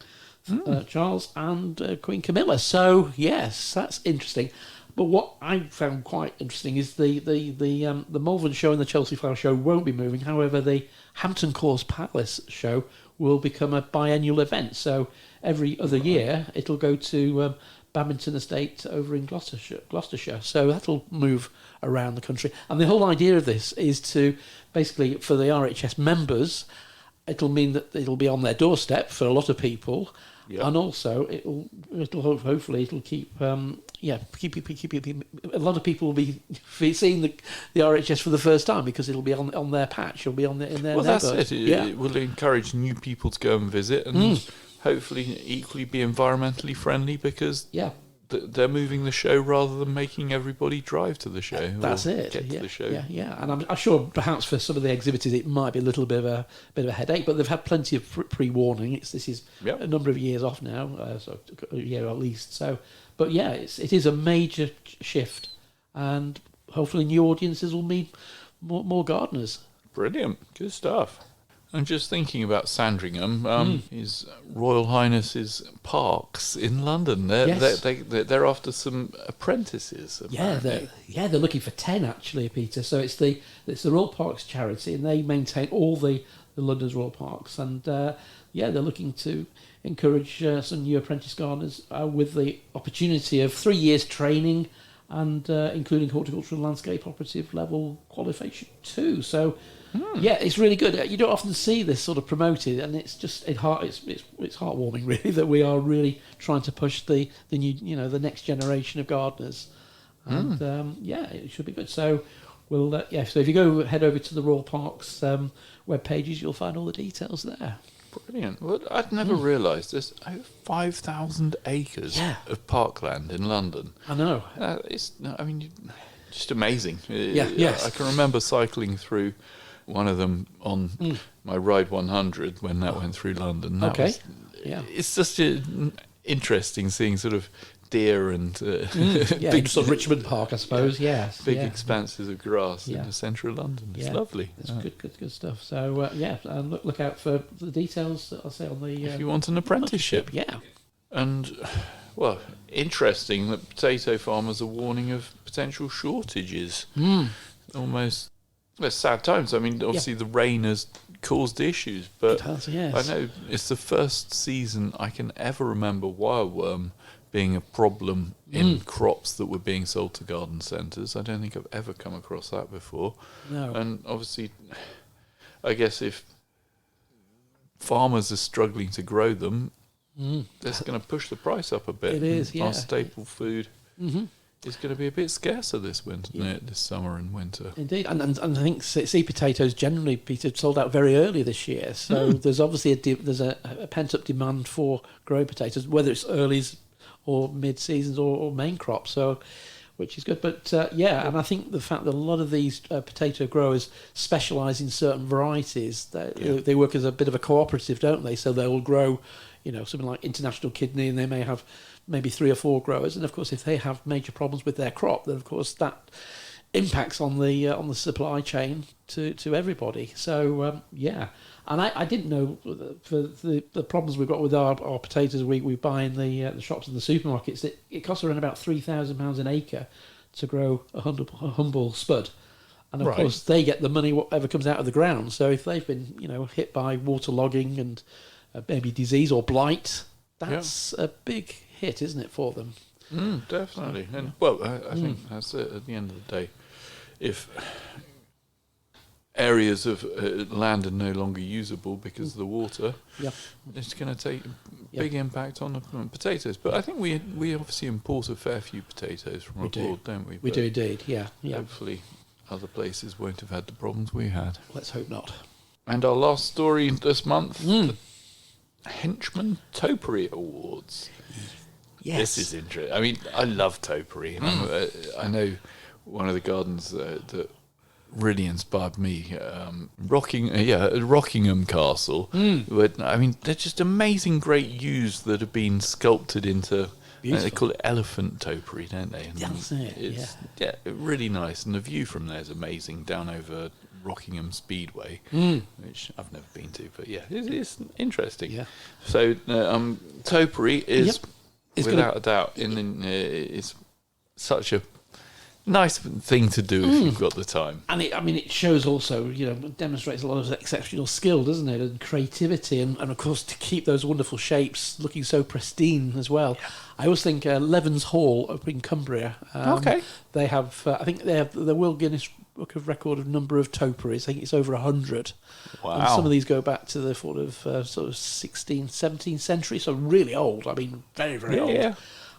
Charles and Queen Camilla. So yes, that's interesting. But what I found quite interesting is the Malvern Show and the Chelsea Flower Show won't be moving. However, the Hampton Court Palace Show will become a biennial event. So every other year it'll go to Badminton Estate over in Gloucestershire. So that'll move around the country. And the whole idea of this is to basically, for the RHS members, it'll mean that it'll be on their doorstep for a lot of people. Yep. And also hopefully it'll keep a lot of people will be seeing the RHS for the first time because it'll be on their patch. It'll be in their neighbourhood. That's it. It will encourage new people to go and visit and hopefully equally be environmentally friendly because they're moving the show rather than making everybody drive to the show. That's it. Get to the show. Yeah. And I'm sure perhaps for some of the exhibitors it might be a little bit of a headache, but they've had plenty of pre-warning. This is a number of years off now, so a year at least. So, but yeah, it is a major shift, and hopefully new audiences will meet more gardeners. Brilliant, good stuff. I'm just thinking about Sandringham. His Royal Highness's parks in London. They're after some apprentices. Apparently. They're looking for 10 actually, Peter. So it's the Royal Parks charity, and they maintain all the London's Royal Parks, and they're looking to encourage some new apprentice gardeners with the opportunity of 3 years training, and including horticultural and landscape operative level qualification too. So. It's really good. You don't often see this sort of promoted, and it's just it's heartwarming really that we are really trying to push the new the next generation of gardeners, and it should be good. So so if you head over to the Royal Parks web pages, you'll find all the details there. Brilliant. Well, I'd never realised there's over 5,000 acres of parkland in London. I know. Just amazing. Yes. I can remember cycling through one of them on my Ride 100 when that went through London. It's just interesting seeing sort of deer and big sort of Richmond Park, I suppose. Big expanses of grass in the centre of London. It's lovely. It's good stuff. So and look out for the details. I'll say on the if you want an apprenticeship. And, well, interesting that potato farmers are warning of potential shortages. Almost, well, sad times. I mean, obviously the rain has caused issues, but It has, yes. I know it's the first season I can ever remember wireworm being a problem in crops that were being sold to garden centres. I don't think I've ever come across that before. No. And obviously, I guess if farmers are struggling to grow them, that's going to push the price up a bit. It is, yeah. Our staple food is going to be a bit scarcer this winter, this summer and winter. Indeed, and I think seed potatoes generally, Peter, sold out very early this year. So there's obviously there's a pent-up demand for growing potatoes, whether it's earlies or mid-seasons or main crops. So, which is good. But and I think the fact that a lot of these potato growers specialise in certain varieties, they work as a bit of a cooperative, don't they? So they will grow, something like International Kidney, and they may have maybe 3 or 4 growers. And of course, if they have major problems with their crop, then of course that impacts on the supply chain to everybody. So and I didn't know for the problems we've got with our potatoes we buy in the shops and the supermarkets. It costs around about £3,000 an acre to grow a humble spud, and of course they get the money whatever comes out of the ground. So if they've been hit by waterlogging and maybe disease or blight, that's a big hit, isn't it, for them? Definitely. And well, I think that's it. At the end of the day, if areas of land are no longer usable because of the water, it's going to take a big impact on the potatoes. But I think we obviously import a fair few potatoes from abroad, don't we? We do indeed, yeah. Hopefully other places won't have had the problems we had. Let's hope not. And our last story this month, the Henchman Topiary Awards. Yes. This is interesting. I mean, I love topiary. I know one of the gardens that really inspired me, Rockingham Castle. I mean, they're just amazing, great yews that have been sculpted into. They call it elephant topiary, don't they? And that's it. Really nice. And the view from there is amazing down over Rockingham Speedway, which I've never been to, but it's interesting. Yeah. So topiary is. Without a doubt, it's such a nice thing to do if you've got the time. And it shows also, demonstrates a lot of exceptional skill, doesn't it, and creativity, and of course to keep those wonderful shapes looking so pristine as well. Yeah. I always think Levens Hall up in Cumbria. They have, I think they have the World Guinness Book of Record of number of topiaries. I think it's over 100. Wow! And some of these go back to the sort of 16th, 17th century, so really old. I mean, very, very old. Yeah.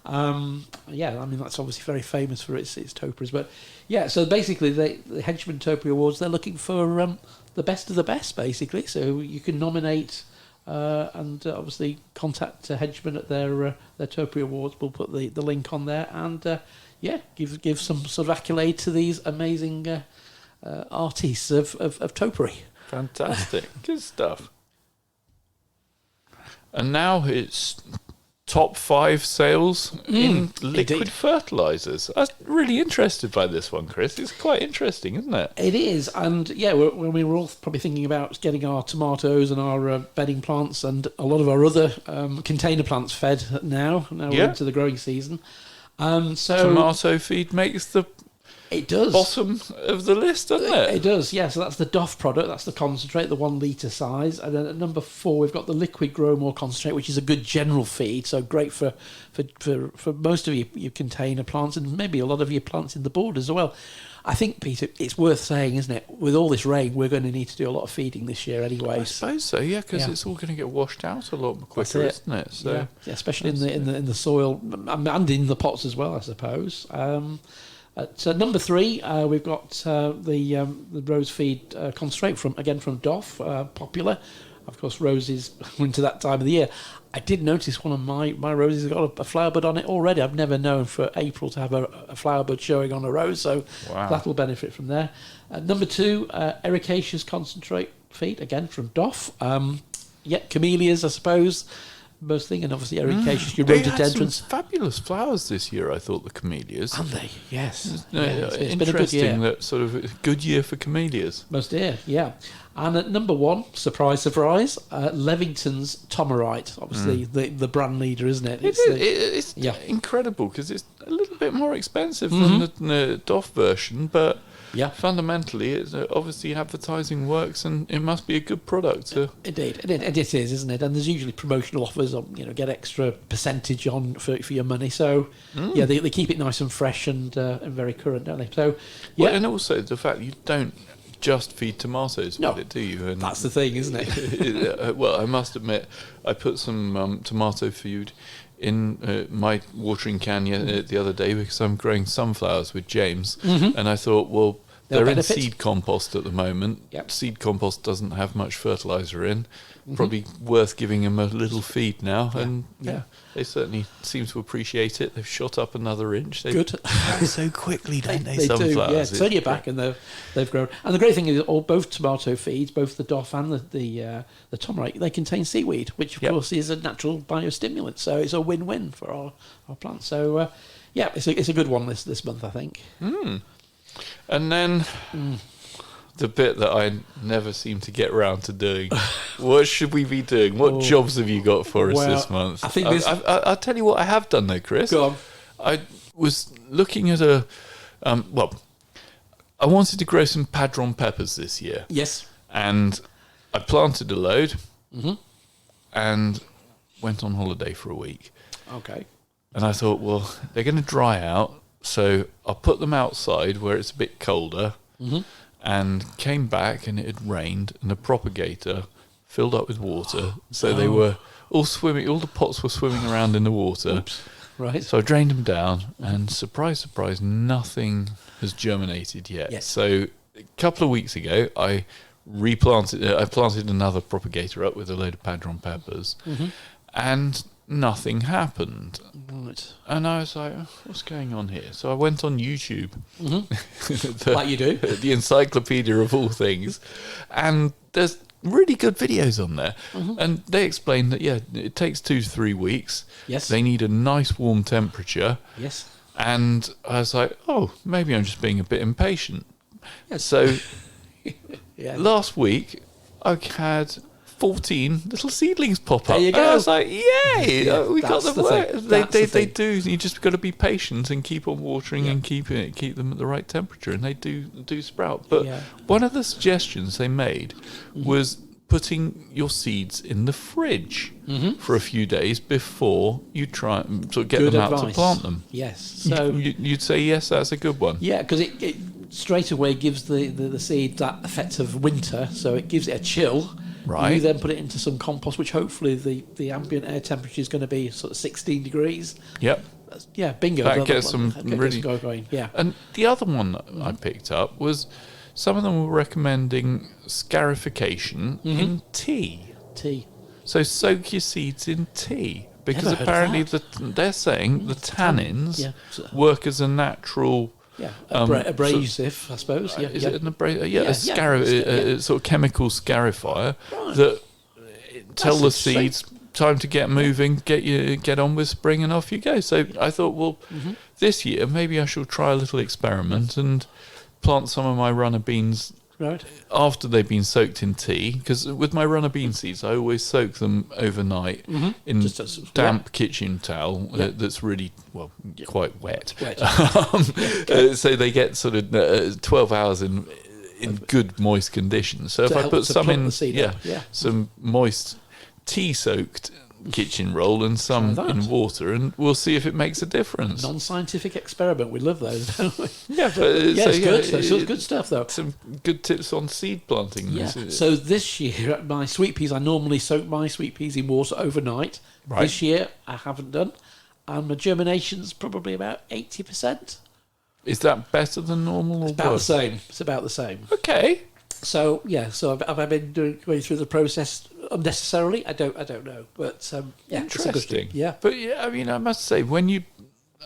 I mean, that's obviously very famous for its topiaries. But so basically, the Henchman Topiary Awards, they're looking for the best of the best, basically. So you can nominate and obviously contact Henchman at their Topiary Awards. We'll put the link on there and give some sort of accolade to these amazing artists of topiary. Fantastic. Good stuff. And now it's top 5 sales in liquid fertilisers. I'm really interested by this one, Chris. It's quite interesting, isn't it? It is. And we're all probably thinking about getting our tomatoes and our bedding plants and a lot of our other container plants fed now we're into the growing season. So tomato feed makes the bottom of the list, doesn't it? It does, yeah. So that's the Doff product. That's the concentrate, the 1 litre size. And then at number 4, we've got the liquid Grow More concentrate, which is a good general feed. So great for most of your container plants and maybe a lot of your plants in the borders as well. I think, Peter, it's worth saying, isn't it? With all this rain, we're going to need to do a lot of feeding this year anyway. I suppose so, yeah, because it's all going to get washed out a lot quicker, isn't it? So especially in the soil and in the pots as well, I suppose. At number 3, we've got the rose feed concentrate from Doff, popular. Of course, roses into that time of the year. I did notice one of my roses has got a flower bud on it already. I've never known for April to have a flower bud showing on a rose, so that'll benefit from there. Number 2, Ericaceous concentrate feed, again from Doff. Camellias, I suppose. most thing, and obviously ericaceous, your They had some rhododendrons. fabulous flowers this year, I thought, the camellias. Aren't they? Yes. No, It's been a good year. interesting that sort of a good year for camellias. Most dear, yeah. And at number one, surprise, surprise, Levington's Tomerite. Obviously, the brand leader, isn't it? It's yeah. incredible because it's a little bit more expensive than the DOF version, but Yeah. fundamentally, it's obviously advertising works and it must be a good product. Indeed, it is, isn't it? And there's usually promotional offers on, get extra percentage on for your money. So, yeah, they keep it nice and fresh and very current, don't they? So, yeah, Well, and also the fact you don't just feed tomatoes No. with it, do you? And that's the thing, isn't it? well, I must admit, I put some tomato food in my watering can the other day because I'm growing sunflowers with James, and I thought, well, They'll they're in benefit. seed compost at the moment. Yep. Seed compost doesn't have much fertilizer in. Probably worth giving them a little feed now, and Yeah. they certainly seem to appreciate it. They've shot up another inch. They Good. grow so quickly, don't they? They do, sunflowers. yeah. It's Turn your back and they've grown. And the great thing is, both tomato feeds, both the DOF and the Tomerite, they contain seaweed, which of Yep. course is a natural biostimulant. So it's a win-win for our plants. So yeah, it's a good one this month, I think. And then the bit that I never seem to get round to doing. What should we be doing? What jobs have you got for us Well, this month? I think I'll tell you what I have done though, Chris. Go on. I was looking at I wanted to grow some padron peppers this year. Yes. And I planted a load and went on holiday for a week. Okay. And I thought, well, they're going to dry out, so I'll put them outside where it's a bit colder. And came back and it had rained and the propagator filled up with water. So they were all swimming, all the pots were swimming around in the water. Right. So I drained them down and surprise, surprise, nothing has germinated yet. Yes. So a couple of weeks ago, I planted another propagator up with a load of padron peppers and nothing happened. Right. And I was like, oh, what's going on here? So I went on YouTube. Like you do. The encyclopedia of all things. And there's really good videos on there. And they explain that, yeah, it takes 2 to 3 weeks. Yes. They need a nice warm temperature. Yes. And I was like, oh, maybe I'm just being a bit impatient. Yes. So Yeah. last week, I had 14 little seedlings pop up. There you And go. I was like, yay, Yeah, we got that's them the right. thing. They That's the thing. do. You just got to be patient and keep on watering and keep them at the right temperature, and they do sprout. But Yeah. one of the suggestions they made was putting your seeds in the fridge for a few days before you try and sort of get Good them out advice. to plant them. Yes. So You'd say yes, that's a good one. yeah, because it straight away gives the seed that effect of winter, so it gives it a chill. Right. You then put it into some compost, which hopefully the ambient air temperature is going to be sort of 16 degrees. Yep. Yeah, bingo. That gets them really- going. Yeah. And the other one that I picked up was some of them were recommending scarification in tea. Tea. So soak your seeds in tea because Never heard of apparently that. they're saying the tannins Yeah. work as a natural. Yeah. So- Abrasive, I suppose. Yeah. Is yeah. it an Yeah, a sort of chemical scarifier Right. that tell the interesting. seeds time to get moving, get on with spring, and off you go. So I thought, well, this year maybe I shall try a little experiment and plant some of my runner beans Right. after they've been soaked in tea, because with my runner bean seeds I always soak them overnight in Just as- damp kitchen towel that's really quite wet. Wet. So they get sort of 12 hours in good moist conditions. So if To I help put to some plump in the seed up, yeah. some moist tea soaked kitchen roll and some Try that. in water, and we'll see if it makes a difference. Non-scientific experiment. We love those, don't we? Yeah, but Yeah, it's good. So it's good stuff, though. some good tips on seed planting. Yeah. So this year, my sweet peas, I normally soak my sweet peas in water overnight. Right. This year, I haven't done. And my germination's probably about 80%. Is that better than normal or About the worse? same. It's about the same. Okay. So yeah. So have I been going through the process unnecessarily? I don't know. But yeah, it's a good Interesting. thing. Yeah. But yeah, I mean, I must say,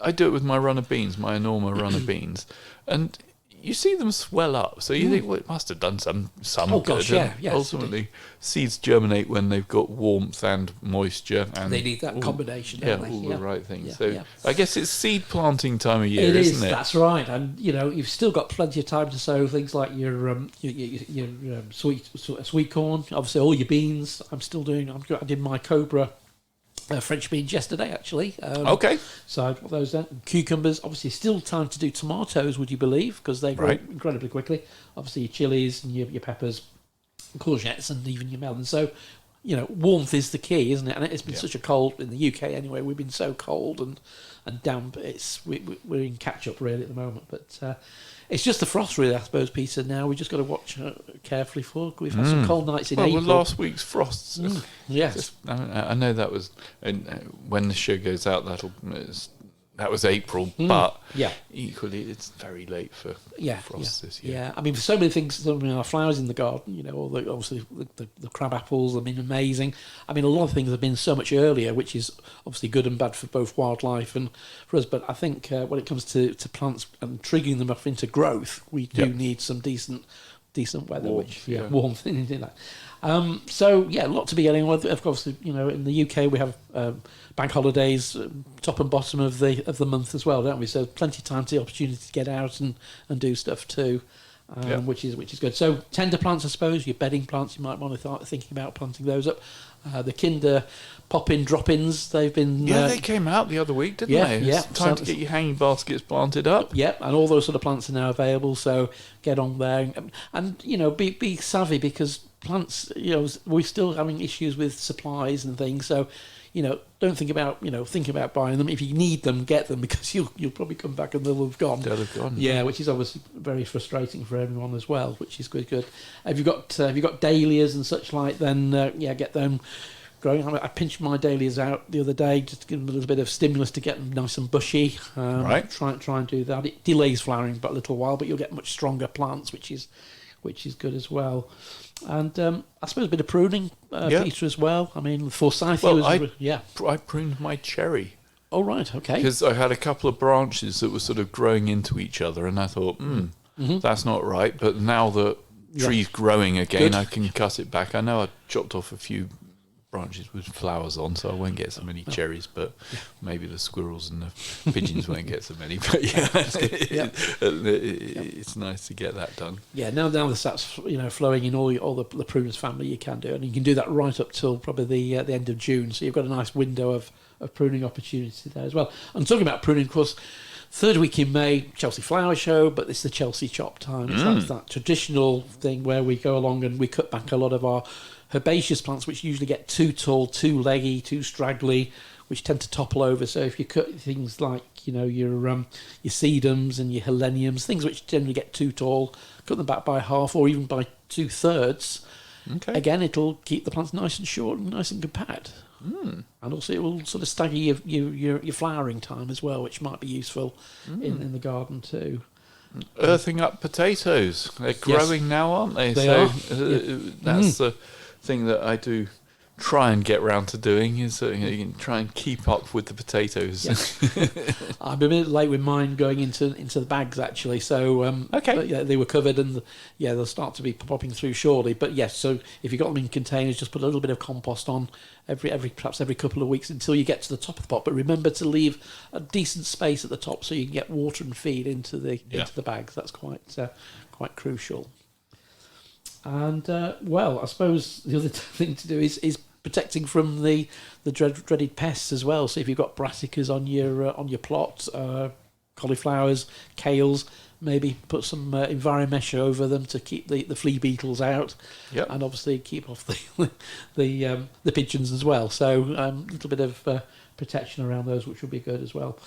I do it with my runner beans, my Enorma runner beans, and you see them swell up. So you think, well, it must have done some Oh, good. gosh, yeah, yes, ultimately, seeds germinate when they've got warmth and moisture. And They need that combination, Yeah, don't they? all the right things. Yeah, So yeah. I guess it's seed planting time of year, It is. isn't it? That's right, and you've still got plenty of time to sow things like your sweet corn. Obviously, all your beans. I did my Cobra French beans yesterday, actually. Okay. So I got those down. Cucumbers. Obviously, still time to do tomatoes. Would you believe? Because they grow Right. incredibly quickly. Obviously, your chilies and your peppers, courgettes, and even your melons. So, warmth is the key, isn't it? And it's been such a cold in the UK anyway. We've been so cold and damp. We're in catch up really at the moment, but it's just the frost really, I suppose, Peter. Now we just got to watch carefully for. We've had some cold nights in Well, April. with last week's frosts. Yes. I know that was when the show goes out. That was April, but Yeah. equally it's very late for frosts this year. Yeah, I mean, for so many things, our flowers in the garden, obviously the crab apples have been amazing. I mean, a lot of things have been so much earlier, which is obviously good and bad for both wildlife and for us. But I think when it comes to plants and triggering them off into growth, we do need some decent weather, warmth into that. So a lot to be getting on with. Of course, in the UK we have bank holidays, top and bottom of the month as well, don't we? So plenty of time, opportunity to get out and do stuff too, which is good. So tender plants, I suppose, your bedding plants, you might want to start thinking about planting those up. The Kinder pop-in drop-ins, they've been they came out the other week, didn't they? Yeah. It's time to get your hanging baskets planted up. Yep, and all those sort of plants are now available. So get on there and be savvy, because plants, we're still having issues with supplies and things. So, don't think about buying them. If you need them, get them, because you'll probably come back and they'll have gone. They'll have gone. Yeah, which is obviously very frustrating for everyone as well, which is good. Have you got dahlias and such like? Then get them growing. I pinched my dahlias out the other day just to give them a little bit of stimulus to get them nice and bushy. Right. Try and do that. It delays flowering by a little while, but you'll get much stronger plants, which is good as well. And I suppose a bit of pruning, Peter, as well. I mean, Forsythia I pruned my cherry. Oh, right, okay. Because I had a couple of branches that were sort of growing into each other, and I thought, that's not right. But now that tree's growing again, Good. I can cut it back. I know I chopped off a few branches with flowers on, so I won't get so many cherries, but maybe the squirrels and the pigeons won't get so many. But it's nice to get that done. Yeah, now the sap's flowing in all the pruners family, you can do, and you can do that right up till probably the end of June. So you've got a nice window of pruning opportunity there as well. And talking about pruning, of course, third week in May, Chelsea Flower Show, but it's the Chelsea Chop time. It's that traditional thing where we go along and we cut back a lot of our herbaceous plants, which usually get too tall, too leggy, too straggly, which tend to topple over. So if you cut things like your sedums and your heleniums, things which generally get too tall, cut them back by half or even by 2/3. Okay. Again, it'll keep the plants nice and short and nice and compact. And also it will sort of stagger your flowering time as well, which might be useful in the garden too. Earthing up potatoes. They're growing now, aren't they? They are. That's the thing that I do try and get round to doing, is you can try and keep up with the potatoes. I'm a bit late with mine going into the bags actually. So Okay. but, they were covered, and they'll start to be popping through shortly. But yes, so if you got them in containers, just put a little bit of compost on perhaps every couple of weeks until you get to the top of the pot. But remember to leave a decent space at the top so you can get water and feed into the bags. That's quite crucial. And I suppose the other thing to do is protecting from the dreaded pests as well. So if you've got brassicas on your plot, cauliflowers, kales, maybe put some Enviromesh over them to keep the flea beetles out, and obviously keep off the pigeons as well. So a little bit of protection around those, which will be good as well.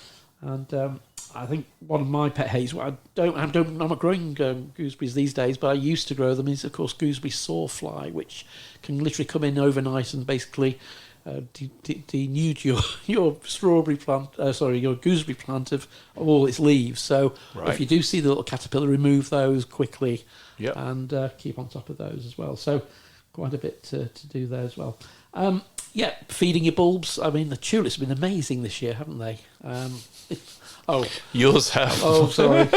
And I think one of my pet hates, I'm not growing gooseberries these days, but I used to grow them, is of course gooseberry sawfly, which can literally come in overnight and basically denude your strawberry plant, your gooseberry plant of all its leaves. So if you do see the little caterpillar, remove those quickly and keep on top of those as well. So quite a bit to do there as well. Feeding your bulbs. I mean, the tulips have been amazing this year, haven't they? Oh, Yours have. oh, sorry.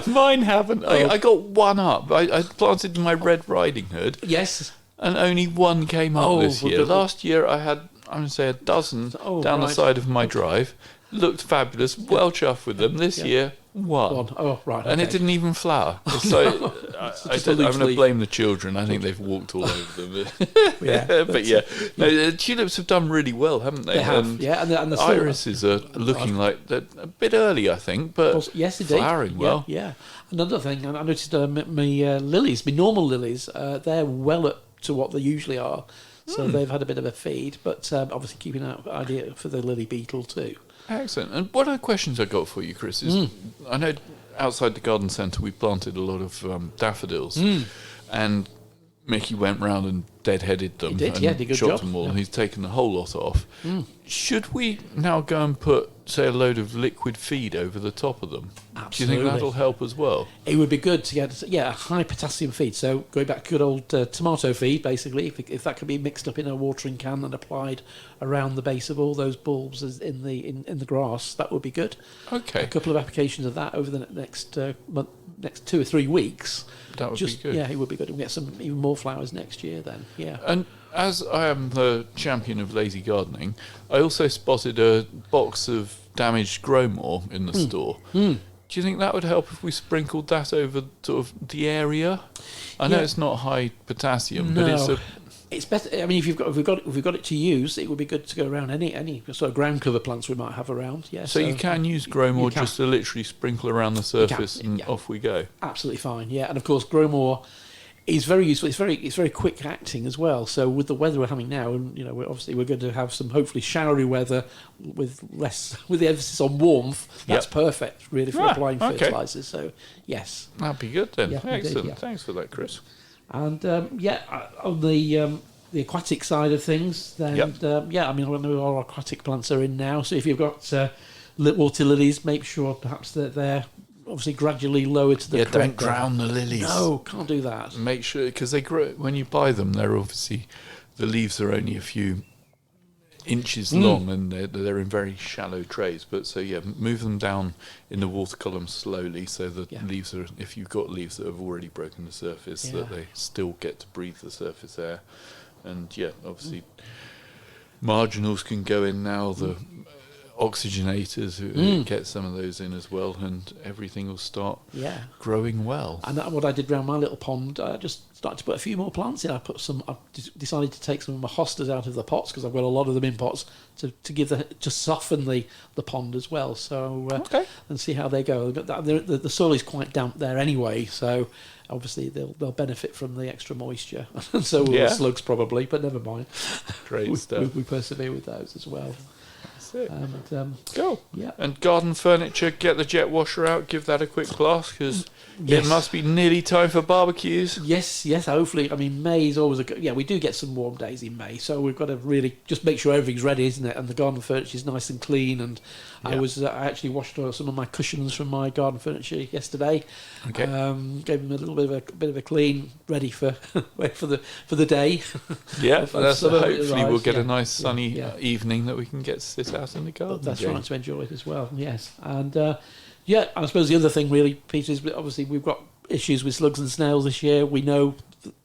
Mine haven't. I got one up. I planted my Red Riding Hood, Yes. and only one came up Oh, this year. well, Last year I had, I'm going to say, a dozen Oh, down the right. side of my drive. Looked fabulous. Well chuffed with them. This year, one. Oh, right. And it okay. didn't even flower. So just a I'm loose going to leaf. blame the children. I think they've walked all over them. Yeah, but yeah, no, the tulips have done really well, haven't they? They have, And yeah, and the still- irises are looking like they're a bit early, I think, but yes, indeed. flowering well. Yeah. Another thing, I noticed my lilies, my normal lilies, they're well up to what they usually are. So they've had a bit of a feed, but obviously keeping an idea for the lily beetle too. Excellent. And one of the questions I got for you, Chris, is I know outside the garden centre we planted a lot of daffodils, and Mickey went round and deadheaded them. He did, and yeah, did a good chopped job. them all, Yeah. and he's taken the whole lot off. Should we now go and put, say, a load of liquid feed over the top of them? Do you Absolutely. think that'll help as well? It would be good to get a high potassium feed. So going back to good old tomato feed, basically, if that could be mixed up in a watering can and applied around the base of all those bulbs in the grass, that would be good. Okay, A couple of applications of that over the next next 2 or 3 weeks. that would be good. Yeah, it would be good. We'll get some even more flowers next year then. Yeah. And as I am the champion of lazy gardening, I also spotted a box of damaged Growmore in the store. Do you think that would help if we sprinkled that over sort of the area? I know Yeah. it's not high potassium, but it's a It's better. I mean, if we've got it to use, it would be good to go around any sort of ground cover plants we might have around. Yeah. so you can use Growmore can. just to literally sprinkle around the surface and yeah. off we go. Absolutely fine. Yeah, and of course, Growmore is very useful. It's very quick acting as well. So with the weather we're having now, and we're going to have some hopefully showery weather with the emphasis on warmth. That's Yep. perfect, really, for Ah, applying okay. fertilizers. So yes. That'd be good then. Yeah, indeed, Excellent. yeah. Thanks for that, Chris. And on the aquatic side of things, then Yep. I mean, I know our aquatic plants are in now. So if you've got water lilies, make sure perhaps that they're obviously gradually lowered to the Don't correct drown the lilies. No, can't do that. Make sure, because they grow when you buy them. They're obviously the leaves are only a few inches long, and they're in very shallow trays. But so yeah, move them down in the water column slowly, so the Yeah. leaves are. If you've got leaves that have already broken the surface, Yeah. that they still get to breathe the surface air, and yeah, obviously marginals can go in now. The oxygenators who get some of those in as well, and everything will start Yeah. growing well. And that, what I did around my little pond, I just started to put a few more plants in. I decided to take some of my hostas out of the pots because I've got a lot of them in pots to soften the pond as well. So Okay. and see how they go. But the soil is quite damp there anyway, so obviously they'll benefit from the extra moisture. And so will Yeah. the slugs probably, but never mind. Great stuff. We persevere with those as well. That's it. Go. Go. Yeah. And garden furniture, get the jet washer out, give that a quick blast, because Yes. it must be nearly time for barbecues. Yes. Hopefully, I mean, May is always we do get some warm days in May, so we've got to really just make sure everything's ready, isn't it? And the garden furniture is nice and clean. And I actually washed some of my cushions from my garden furniture yesterday. Okay. Gave them a little bit of a clean, ready for for the day. Yeah, Of that's summer hopefully we'll arrives, get yeah. a nice sunny Yeah. evening that we can get to sit out in the garden. That's again. right, to enjoy it as well. Yes, and I suppose the other thing really, Peter, is obviously we've got issues with slugs and snails this year. We know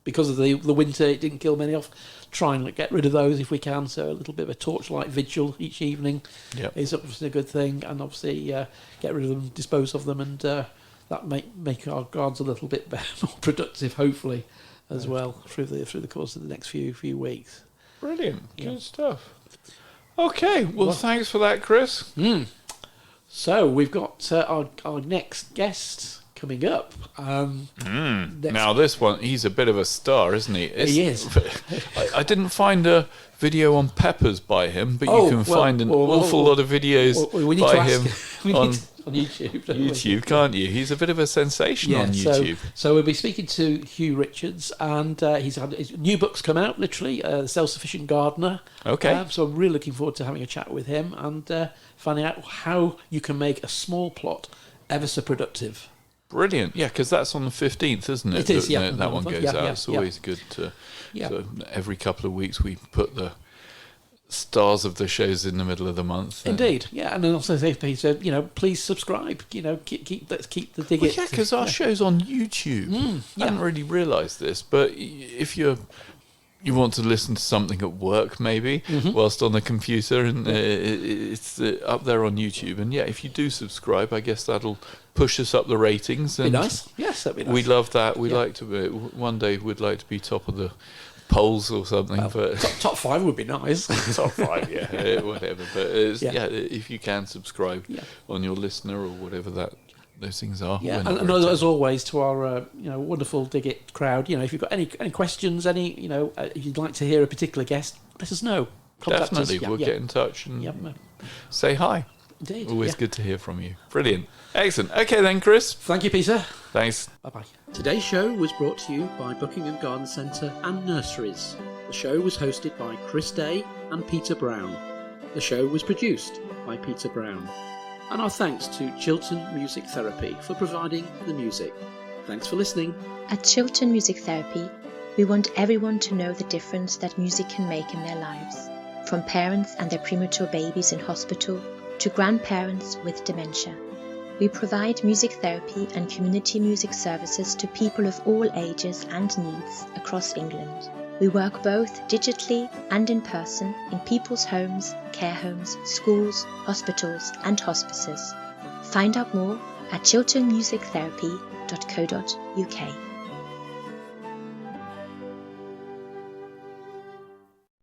because of the winter, it didn't kill many off. Try and get rid of those if we can. So a little bit of a torchlight vigil each evening Yep. is obviously a good thing, and obviously get rid of them, dispose of them, and that make our gardens a little bit more productive, hopefully, as well through the course of the next few weeks. Brilliant. Yeah. Good stuff. Okay, well, thanks for that, Chris. So we've got our next guest coming up. Next- Now, this one, he's a bit of a star, isn't he? He is. I didn't find a video on peppers by him, but Oh, you can well, find an well, awful lot of videos we need to by ask him we on need on YouTube. don't we? YouTube, can't you? He's a bit of a sensation on YouTube. So we'll be speaking to Hugh Richards, and he's had his new books come out, literally, The Self-Sufficient Gardener. Okay. So I'm really looking forward to having a chat with him and finding out how you can make a small plot ever so productive. Brilliant. Yeah, because that's on the 15th, isn't it? It is, yeah. That one goes Yeah, out. yeah, It's yeah. always good to... Yeah. So every couple of weeks we put the stars of the shows in the middle of the month. Indeed, yeah, and then also say, Peter, please subscribe. Let's keep the dig. Well, yeah, because our show's on YouTube. I hadn't really realised this, but if you want to listen to something at work, maybe whilst on the computer, and it's up there on YouTube. And yeah, if you do subscribe, I guess that'll push us up the ratings. And be nice. Yes, that'd be nice. We love that. We like to be, one day we'd like to be top of the polls or something. Well, but top 5 would be nice. Top 5, yeah, whatever. But if you can subscribe on your listener or whatever those things are. Yeah, and as always, to our wonderful Dig It crowd, if you've got any questions, if you'd like to hear a particular guest, let us know. Contact Definitely, us. we'll get in touch and say hi. Indeed. Always good to hear from you. Brilliant. Excellent. Okay then, Chris. Thank you, Peter. Thanks. Bye-bye. Today's show was brought to you by Buckingham Garden Centre and Nurseries. The show was hosted by Chris Day and Peter Brown. The show was produced by Peter Brown. And our thanks to Chiltern Music Therapy for providing the music. Thanks for listening. At Chiltern Music Therapy, we want everyone to know the difference that music can make in their lives. From parents and their premature babies in hospital to grandparents with dementia. We provide music therapy and community music services to people of all ages and needs across England. We work both digitally and in person in people's homes, care homes, schools, hospitals and hospices. Find out more at chilternmusictherapy.co.uk.